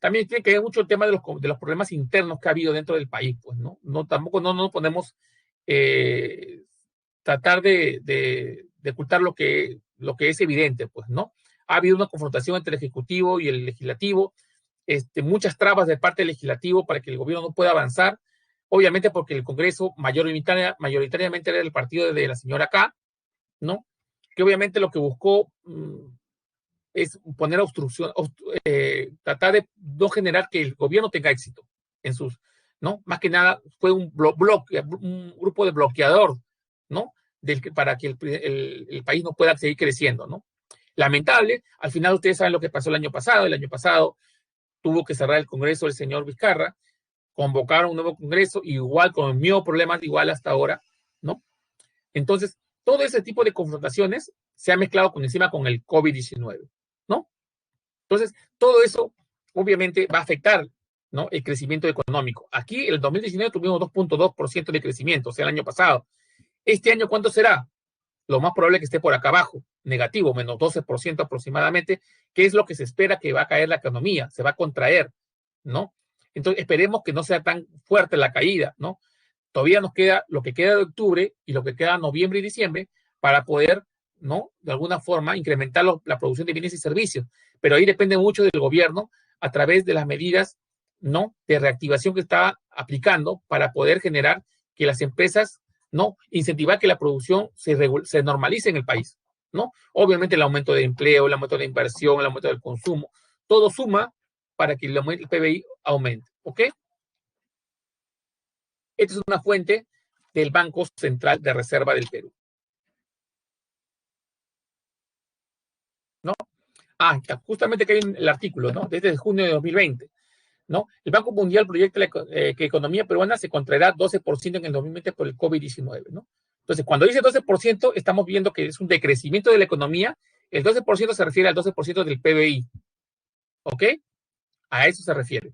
también tiene que ver mucho el tema de los problemas internos que ha habido dentro del país, pues, ¿no? Tampoco no podemos tratar de ocultar lo que es evidente, pues, ¿no? Ha habido una confrontación entre el Ejecutivo y el Legislativo, muchas trabas de parte del Legislativo para que el gobierno no pueda avanzar, obviamente porque el Congreso mayoritariamente era el partido de la señora K, ¿no? Que obviamente lo que buscó es poner obstrucción, tratar de no generar que el gobierno tenga éxito en sus, ¿no? Más que nada fue un grupo de bloqueador, ¿no? Para que el país no pueda seguir creciendo, ¿no? Lamentable, al final ustedes saben lo que pasó el año pasado tuvo que cerrar el Congreso el señor Vizcarra, convocaron un nuevo Congreso, igual con el mismo problema, igual hasta ahora, ¿no? Entonces, todo ese tipo de confrontaciones se ha mezclado encima con el COVID-19, ¿no? Entonces, todo eso obviamente va a afectar, ¿no? El crecimiento económico. Aquí, el 2019 tuvimos 2.2% de crecimiento, o sea, el año pasado. Este año, ¿cuánto será? Lo más probable es que esté por acá abajo, negativo, menos 12% aproximadamente, que es lo que se espera que va a caer la economía, se va a contraer, ¿no? Entonces, esperemos que no sea tan fuerte la caída, ¿no? Todavía nos queda lo que queda de octubre y lo que queda de noviembre y diciembre para poder, ¿no? De alguna forma, incrementar la producción de bienes y servicios. Pero ahí depende mucho del gobierno a través de las medidas, ¿no? De reactivación que está aplicando para poder generar que las empresas, ¿no? Incentivar que la producción se normalice en el país, ¿no? Obviamente el aumento de empleo, el aumento de inversión, el aumento del consumo, todo suma para que el PBI aumente, ¿ok? Esta es una fuente del Banco Central de Reserva del Perú, ¿no? Ah, justamente que hay el artículo, ¿no? Desde junio de 2020, ¿no? El Banco Mundial proyecta que la economía peruana se contraerá 12% en el 2020 por el COVID-19, ¿no? Entonces, cuando dice 12%, estamos viendo que es un decrecimiento de la economía. El 12% se refiere al 12% del PBI, ¿ok? A eso se refiere.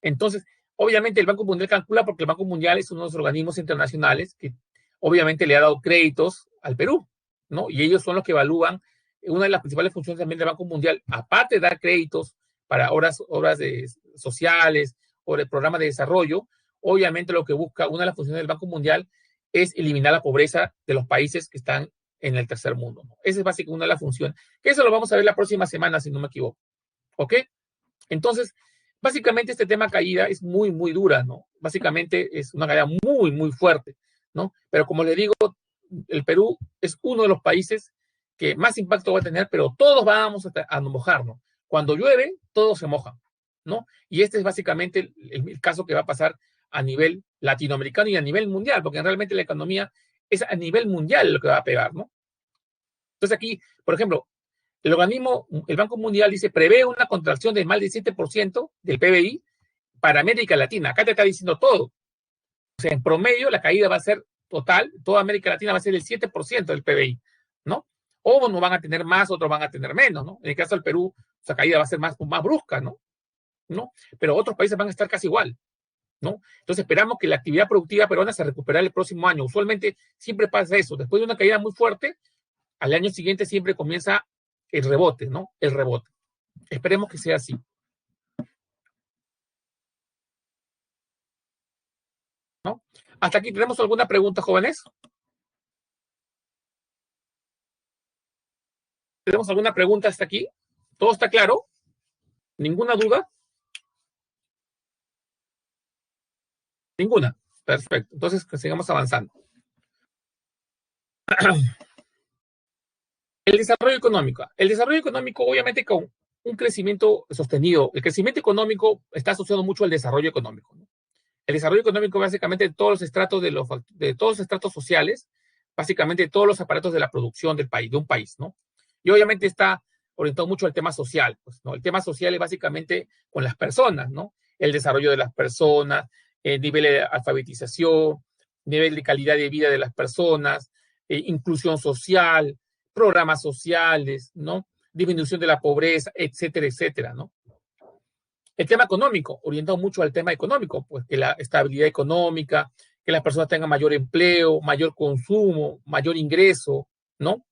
Entonces, obviamente el Banco Mundial calcula porque el Banco Mundial es uno de los organismos internacionales que obviamente le ha dado créditos al Perú, ¿no? Y ellos son los que evalúan una de las principales funciones también del Banco Mundial, aparte de dar créditos para obras sociales o de programas de desarrollo, obviamente lo que busca una de las funciones del Banco Mundial es eliminar la pobreza de los países que están en el tercer mundo, ¿no? Esa es básicamente una de las funciones, que eso lo vamos a ver la próxima semana, si no me equivoco, ¿ok? Entonces, básicamente este tema caída es muy dura, ¿no? Básicamente es una caída muy fuerte, ¿no? Pero como le digo, el Perú es uno de los países que más impacto va a tener, pero todos vamos a mojarnos. Cuando llueve, todos se mojan, ¿no? Y este es básicamente el caso que va a pasar a nivel latinoamericano y a nivel mundial, porque realmente la economía es a nivel mundial lo que va a pegar, ¿no? Entonces aquí, por ejemplo, el Banco Mundial dice, prevé una contracción de más del 7% del PBI para América Latina. Acá te está diciendo todo. O sea, en promedio la caída va a ser total, toda América Latina va a ser el 7% del PBI, ¿no? O no van a tener más, otros van a tener menos, ¿no? En el caso del Perú, esa caída va a ser más brusca, ¿no? ¿No? Pero otros países van a estar casi igual, ¿no? Entonces esperamos que la actividad productiva peruana se recupere el próximo año. Usualmente siempre pasa eso. Después de una caída muy fuerte, al año siguiente siempre comienza el rebote, ¿no? El rebote. Esperemos que sea así, ¿no? Hasta aquí, ¿tenemos alguna pregunta, jóvenes? ¿Tenemos alguna pregunta hasta aquí? ¿Todo está claro? ¿Ninguna duda? Ninguna. Perfecto. Entonces, que sigamos avanzando. El desarrollo económico. El desarrollo económico, obviamente, con un crecimiento sostenido. El crecimiento económico está asociado mucho al desarrollo económico, ¿no? El desarrollo económico, básicamente, de todos los estratos de todos los estratos sociales, básicamente todos los aparatos de la producción del país, de un país, ¿no? Y obviamente está orientado mucho al tema social, pues, ¿no? El tema social es básicamente con las personas, ¿no? El desarrollo de las personas, el nivel de alfabetización, nivel de calidad de vida de las personas, inclusión social, programas sociales, ¿no? Disminución de la pobreza, etcétera, etcétera, ¿no? El tema económico, orientado mucho al tema económico, pues que la estabilidad económica, que las personas tengan mayor empleo, mayor consumo, mayor ingreso, ¿no?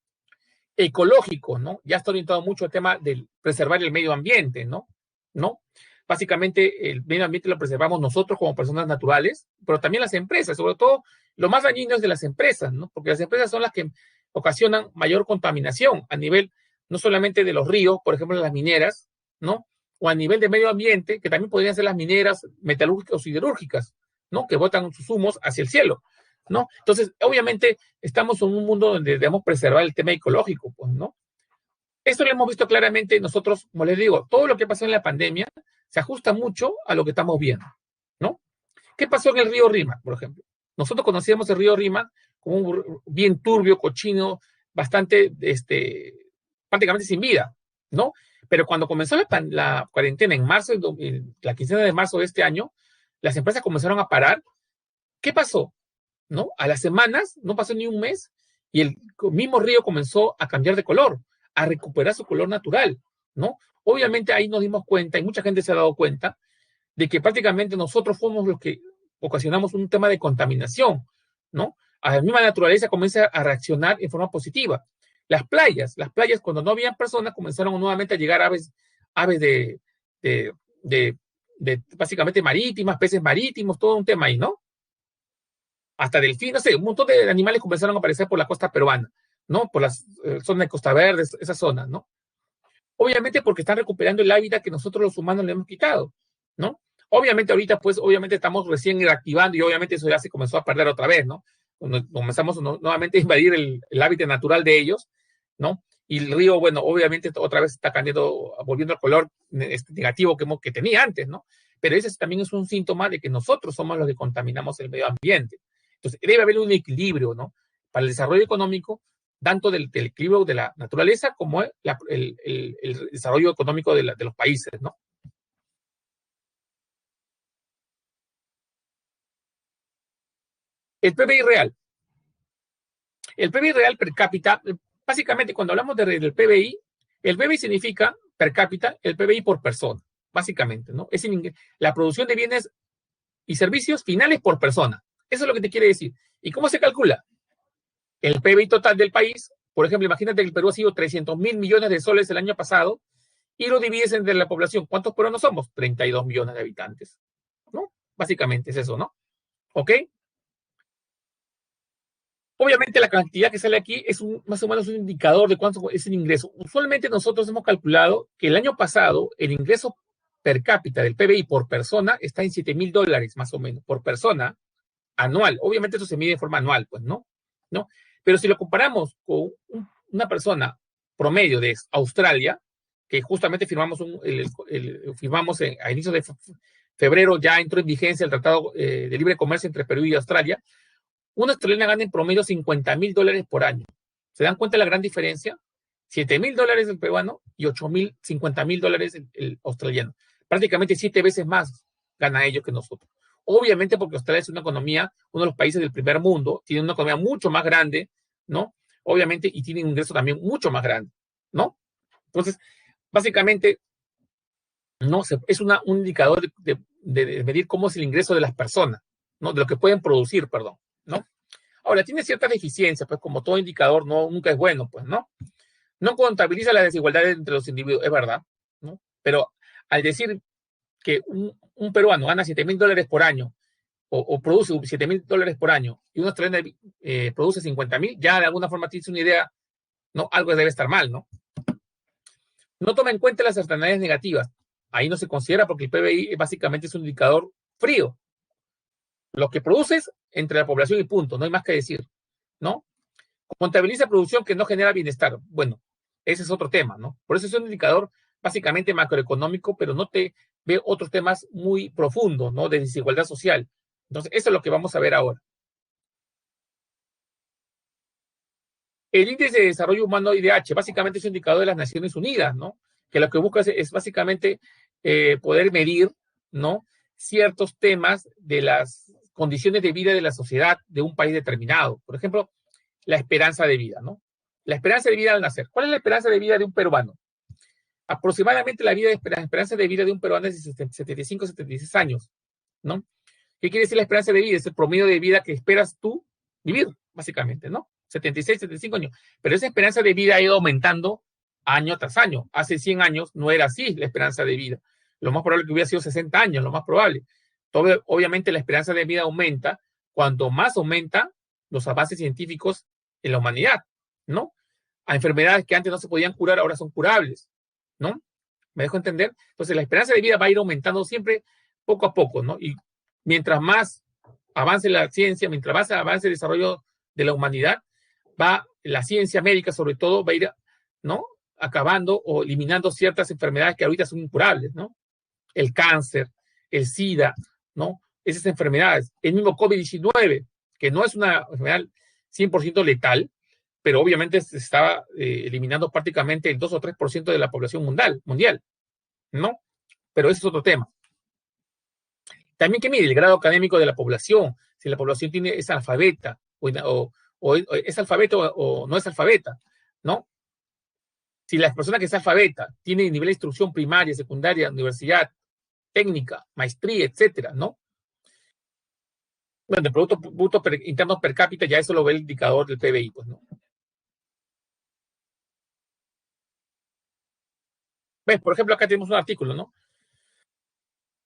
Ecológico, ¿no? Ya está orientado mucho al tema de preservar el medio ambiente, ¿no? ¿No? Básicamente el medio ambiente lo preservamos nosotros como personas naturales, pero también las empresas, sobre todo lo más dañino es de las empresas, ¿no? Porque las empresas son las que ocasionan mayor contaminación a nivel no solamente de los ríos, por ejemplo, las mineras, ¿no? O a nivel de medio ambiente, que también podrían ser las mineras metalúrgicas o siderúrgicas, ¿no? Que botan sus humos hacia el cielo, ¿no? Entonces, obviamente, estamos en un mundo donde debemos preservar el tema ecológico, pues, ¿no? Esto lo hemos visto claramente nosotros, como les digo, todo lo que pasó en la pandemia se ajusta mucho a lo que estamos viendo, ¿no? ¿Qué pasó en el río Rímac, por ejemplo? Nosotros conocíamos el río Rímac como un bien turbio, cochino, bastante, prácticamente sin vida, ¿no? Pero cuando comenzó la cuarentena en marzo, la quincena de marzo de este año, las empresas comenzaron a parar. ¿Qué pasó? ¿No? A las semanas, no pasó ni un mes, y el mismo río comenzó a cambiar de color, a recuperar su color natural, ¿no? Obviamente ahí nos dimos cuenta, y mucha gente se ha dado cuenta, de que prácticamente nosotros fuimos los que ocasionamos un tema de contaminación, ¿no? A la misma naturaleza comienza a reaccionar en forma positiva. Las playas cuando no habían personas, comenzaron nuevamente a llegar aves de, de, de básicamente marítimas, peces marítimos, todo un tema ahí, ¿no? Hasta delfines, no sé, un montón de animales comenzaron a aparecer por la costa peruana, ¿no? Por las zonas de Costa Verde, esas zonas, ¿no? Obviamente porque están recuperando el hábitat que nosotros los humanos le hemos quitado, ¿no? Obviamente ahorita, pues, obviamente estamos recién reactivando y obviamente eso ya se comenzó a perder otra vez, ¿no? Cuando comenzamos nuevamente a invadir el hábitat natural de ellos, ¿no? Y el río, bueno, obviamente otra vez está cambiando, volviendo al color negativo que tenía antes, ¿no? Pero ese también es un síntoma de que nosotros somos los que contaminamos el medio ambiente. Entonces, debe haber un equilibrio, ¿no? Para el desarrollo económico, tanto del equilibrio de la naturaleza como el desarrollo económico de los países, ¿no? El PBI real. El PBI real per cápita, básicamente cuando hablamos del PBI, el PBI significa per cápita, el PBI por persona, básicamente, ¿no? Es la producción de bienes y servicios finales por persona. Eso es lo que te quiere decir. ¿Y cómo se calcula? El PBI total del país, por ejemplo, imagínate que el Perú ha sido 300.000 millones de soles el año pasado y lo divides entre la población. ¿Cuántos peruanos somos? 32 millones de habitantes, ¿no? Básicamente es eso, ¿no? ¿Ok? Obviamente la cantidad que sale aquí es más o menos un indicador de cuánto es el ingreso. Usualmente nosotros hemos calculado que el año pasado el ingreso per cápita del PBI por persona está en $7,000 más o menos por persona anual. Obviamente eso se mide de forma anual, pues, ¿no? ¿No? Pero si lo comparamos con una persona promedio de Australia, que justamente firmamos a inicios de febrero, ya entró en vigencia el Tratado de Libre Comercio entre Perú y Australia, una australiana gana en promedio $50,000 por año. ¿Se dan cuenta de la gran diferencia? $7,000 el peruano y 8,000, $50,000 el australiano. Prácticamente 7 veces más gana ellos que nosotros. Obviamente porque Australia es una economía, uno de los países del primer mundo, tiene una economía mucho más grande, ¿no? Obviamente, y tiene un ingreso también mucho más grande, ¿no? Entonces, básicamente, no es un indicador de medir cómo es el ingreso de las personas, ¿no? De lo que pueden producir, perdón, ¿no? Ahora, tiene ciertas deficiencias, pues como todo indicador nunca es bueno, pues, ¿no? No contabiliza las desigualdades entre los individuos, es verdad, ¿no? Pero al decir que un peruano gana $7,000 por año o produce $7,000 por año y un australiano produce 50,000, ya de alguna forma tienes una idea, ¿no? Algo debe estar mal, ¿no? No toma en cuenta las externalidades negativas. Ahí no se considera porque el PBI básicamente es un indicador frío. Lo que produces entre la población y punto, no hay más que decir, ¿no? Contabiliza producción que no genera bienestar. Bueno, ese es otro tema, ¿no? Por eso es un indicador básicamente macroeconómico, pero no te ve otros temas muy profundos, ¿no? De desigualdad social. Entonces, eso es lo que vamos a ver ahora. El índice de desarrollo humano IDH básicamente es un indicador de las Naciones Unidas, ¿no? Que lo que busca es básicamente poder medir, ¿no? Ciertos temas de las condiciones de vida de la sociedad de un país determinado. Por ejemplo, la esperanza de vida, ¿no? La esperanza de vida al nacer. ¿Cuál es la esperanza de vida de un peruano? Aproximadamente la esperanza de vida de un peruano es de 75, 76 años, ¿no? ¿Qué quiere decir la esperanza de vida? Es el promedio de vida que esperas tú vivir, básicamente, ¿no? 76, 75 años. Pero esa esperanza de vida ha ido aumentando año tras año. Hace 100 años no era así la esperanza de vida. Lo más probable es que hubiera sido 60 años, lo más probable. Obviamente la esperanza de vida aumenta cuanto más aumenta los avances científicos en la humanidad, ¿no? A enfermedades que antes no se podían curar, ahora son curables, ¿no? ¿Me dejo entender? Entonces la esperanza de vida va a ir aumentando siempre poco a poco, ¿no? Y mientras más avance la ciencia, mientras más avance el desarrollo de la humanidad, va la ciencia médica sobre todo va a ir, ¿no? Acabando o eliminando ciertas enfermedades que ahorita son incurables, ¿no? El cáncer, el SIDA, ¿no? Esas enfermedades, el mismo COVID-19, que no es una enfermedad 100% letal, pero obviamente se estaba eliminando prácticamente el 2 o 3% de la población mundial, ¿no? Pero ese es otro tema. También que mide el grado académico de la población, si la población es alfabeta o es alfabeta o no es alfabeta, ¿no? Si la persona que es alfabeta tiene nivel de instrucción primaria, secundaria, universidad, técnica, maestría, etcétera, ¿no? Bueno, el Producto Interno per cápita ya eso lo ve el indicador del PBI, pues, ¿no? ¿Ves? Por ejemplo, acá tenemos un artículo, ¿no?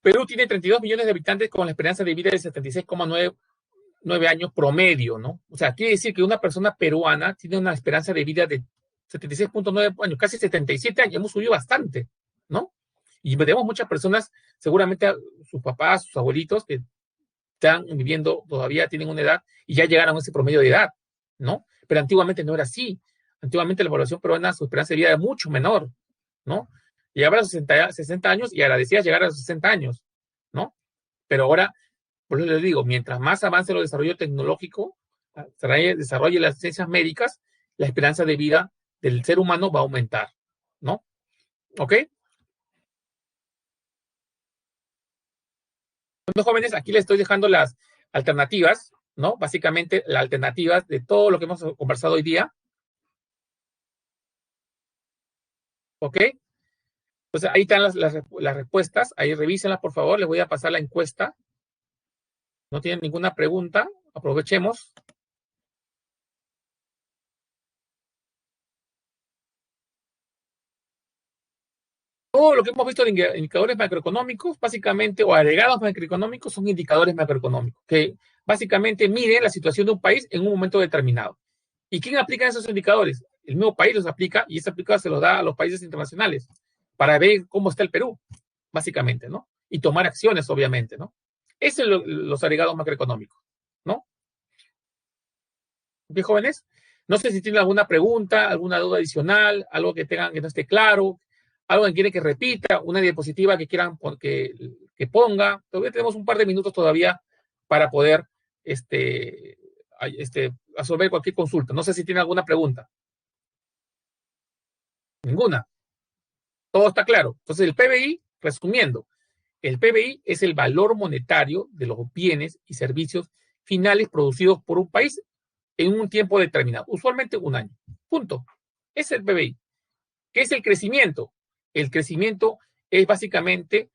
Perú tiene 32 millones de habitantes con la esperanza de vida de 76,9 años promedio, ¿no? O sea, quiere decir que una persona peruana tiene una esperanza de vida de 76,9 años, casi 77 años, hemos subido bastante, ¿no? Y tenemos muchas personas, seguramente sus papás, sus abuelitos, que están viviendo, todavía tienen una edad y ya llegaron a ese promedio de edad, ¿no? Pero antiguamente no era así. Antiguamente la población peruana, su esperanza de vida era mucho menor, ¿no? Llegaba a los 60 años y agradecía llegar a los 60 años, ¿no? Pero ahora, por eso les digo, mientras más avance el desarrollo tecnológico, desarrolle las ciencias médicas, la esperanza de vida del ser humano va a aumentar, ¿no? ¿Ok? Bueno, jóvenes, aquí les estoy dejando las alternativas, ¿no? Básicamente, las alternativas de todo lo que hemos conversado hoy día, ¿ok? Entonces, ahí están las respuestas, ahí revísenlas, por favor, les voy a pasar la encuesta. No tienen ninguna pregunta, aprovechemos. Todo lo que hemos visto de indicadores macroeconómicos, básicamente, o agregados macroeconómicos, son indicadores macroeconómicos, que básicamente miden la situación de un país en un momento determinado. ¿Y quién aplica esos indicadores? El mismo país los aplica y ese aplicado se los da a los países internacionales para ver cómo está el Perú, básicamente, ¿no? Y tomar acciones, obviamente, ¿no? Esos son los agregados macroeconómicos, ¿no? Bien, jóvenes, no sé si tienen alguna pregunta, alguna duda adicional, algo que tengan que no esté claro, algo que quieren que repita, una diapositiva que quieran que ponga. Todavía tenemos un par de minutos todavía para poder este, resolver cualquier consulta. No sé si tienen alguna pregunta. Ninguna. Todo está claro. Entonces, el PBI, resumiendo, el PBI es el valor monetario de los bienes y servicios finales producidos por un país en un tiempo determinado, usualmente un año. Punto. Es el PBI. ¿Qué es el crecimiento? El crecimiento es básicamente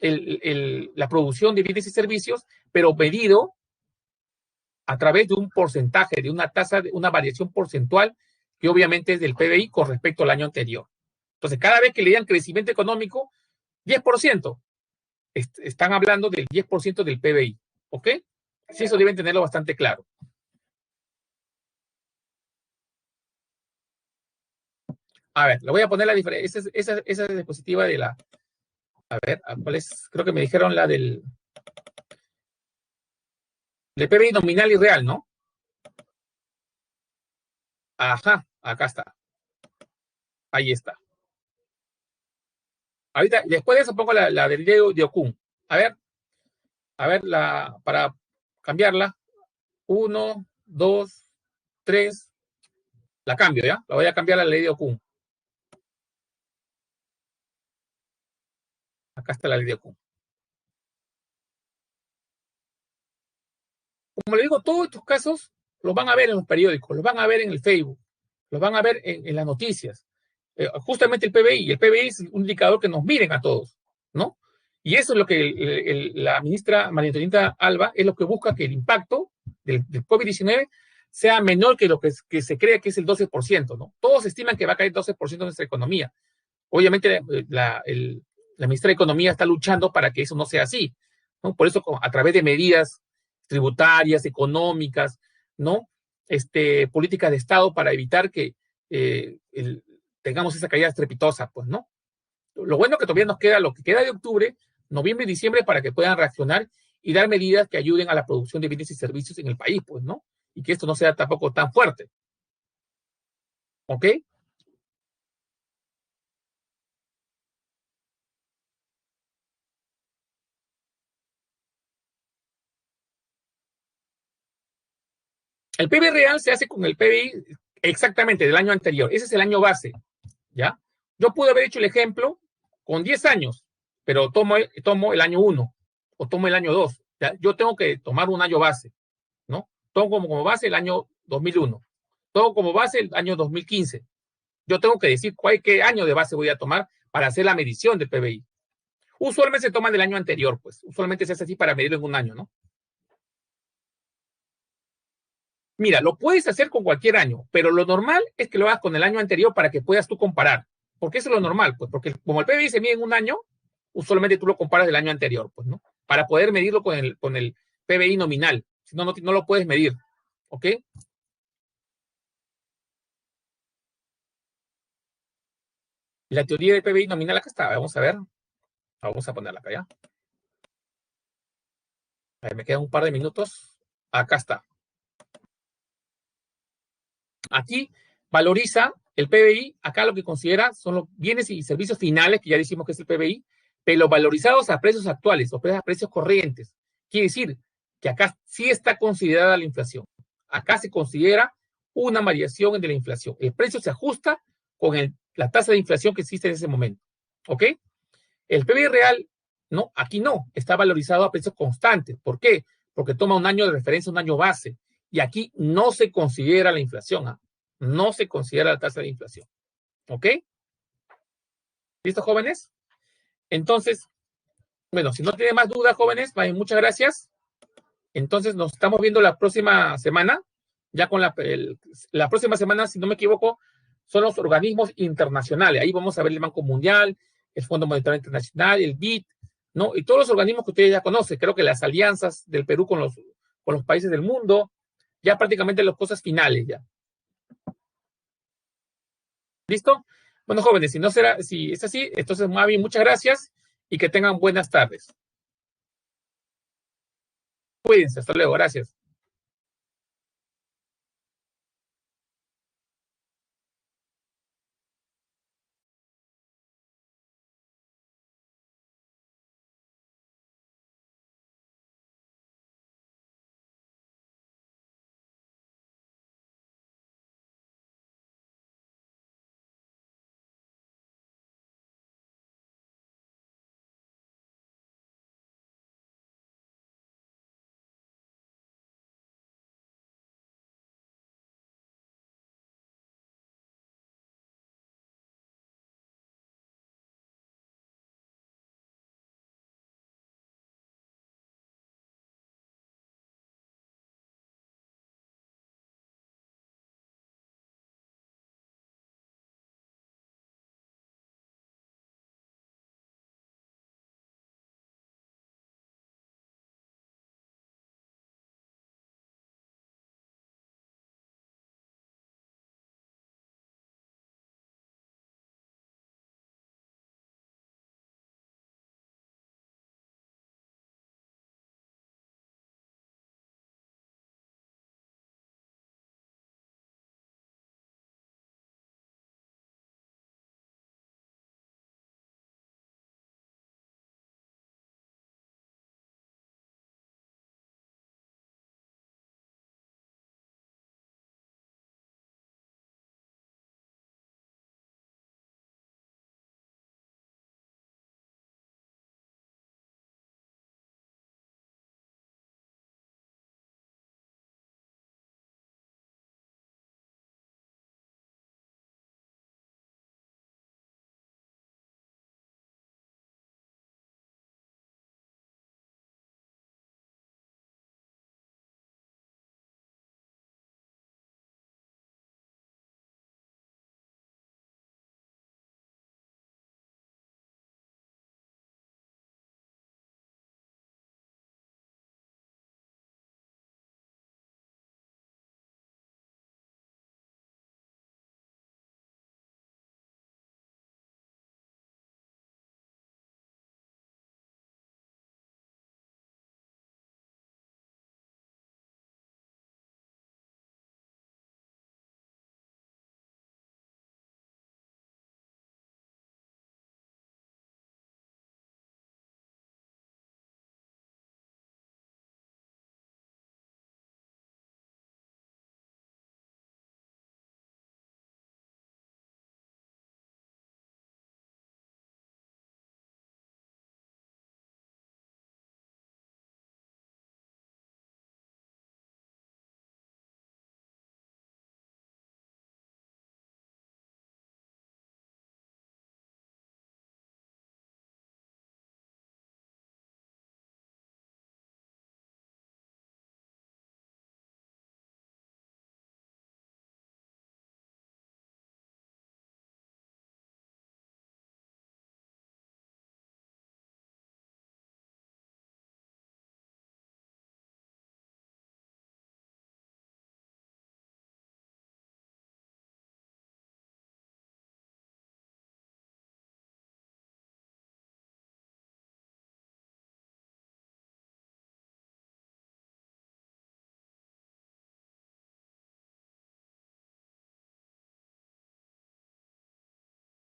la producción de bienes y servicios, pero medido a través de un porcentaje, de una tasa, de una variación porcentual, que obviamente es del PBI con respecto al año anterior. Entonces, cada vez que le dan crecimiento económico, 10%, están hablando del 10% del PBI. ¿Ok? Sí, eso deben tenerlo bastante claro. A ver, le voy a poner la diferencia. Esa diapositiva de la. A ver, ¿cuál es? Creo que me dijeron la del. De PBI nominal y real, ¿no? Ajá, acá está. Ahí está. Ahorita, después de eso pongo la del de Okun. A ver, para cambiarla. 1, 2, 3. La cambio, ¿ya? La voy a cambiar a la ley de Okun. Acá está la ley de Okun. Como le digo, todos estos casos los van a ver en los periódicos, los van a ver en el Facebook, los van a ver en las noticias. Justamente el PBI es un indicador que nos miren a todos, ¿no? Y eso es lo que la ministra María Antonieta Alba es lo que busca, que el impacto del COVID-19 sea menor que lo que se cree que es el 12%, ¿no? Todos estiman que va a caer 12% de nuestra economía. Obviamente la ministra de Economía está luchando para que eso no sea así, ¿no? Por eso a través de medidas tributarias, económicas, ¿no? Políticas de Estado para evitar que tengamos esa caída estrepitosa, pues, ¿no? Lo bueno es que todavía nos queda lo que queda de octubre, noviembre y diciembre para que puedan reaccionar y dar medidas que ayuden a la producción de bienes y servicios en el país, pues, ¿no? Y que esto no sea tampoco tan fuerte. ¿Ok? El PIB real se hace con el PBI exactamente del año anterior. Ese es el año base, ¿ya? Yo pude haber hecho el ejemplo con 10 años, pero tomo el año 1 o tomo el año 2. ¿Ya? Yo tengo que tomar un año base, ¿no? Tomo como base el año 2001. Tomo como base el año 2015. Yo tengo que decir qué año de base voy a tomar para hacer la medición del PBI. Usualmente se toma del año anterior, pues. Usualmente se hace así para medirlo en un año, ¿no? Mira, lo puedes hacer con cualquier año, pero lo normal es que lo hagas con el año anterior para que puedas tú comparar. ¿Por qué eso es lo normal? Pues porque como el PBI se mide en un año, usualmente tú lo comparas del año anterior, pues, ¿no? Para poder medirlo con el PBI nominal. Si no, no lo puedes medir. ¿Ok? La teoría del PBI nominal acá está. Vamos a ver. Vamos a ponerla acá ya. A ver, me quedan un par de minutos. Acá está. Aquí valoriza el PBI, acá lo que considera son los bienes y servicios finales, que ya decimos que es el PBI, pero valorizados a precios actuales o a precios corrientes. Quiere decir que acá sí está considerada la inflación. Acá se considera una variación de la inflación. El precio se ajusta con la tasa de inflación que existe en ese momento. ¿Ok? El PBI real, no, aquí no, está valorizado a precios constantes. ¿Por qué? Porque toma un año de referencia, un año base. Y aquí no se considera la inflación, ¿eh? No se considera la tasa de inflación. ¿Ok? ¿Listo, jóvenes? Entonces, bueno, si no tienen más dudas, jóvenes, muchas gracias. Entonces, nos estamos viendo la próxima semana. Ya con la próxima semana, si no me equivoco, son los organismos internacionales. Ahí vamos a ver el Banco Mundial, el Fondo Monetario Internacional, el BID, ¿no? Y todos los organismos que ustedes ya conocen. Creo que las alianzas del Perú con los países del mundo, ya prácticamente las cosas finales, ya. ¿Listo? Bueno, jóvenes, si es así, entonces, Mavi, muchas gracias y que tengan buenas tardes. Cuídense, hasta luego, gracias.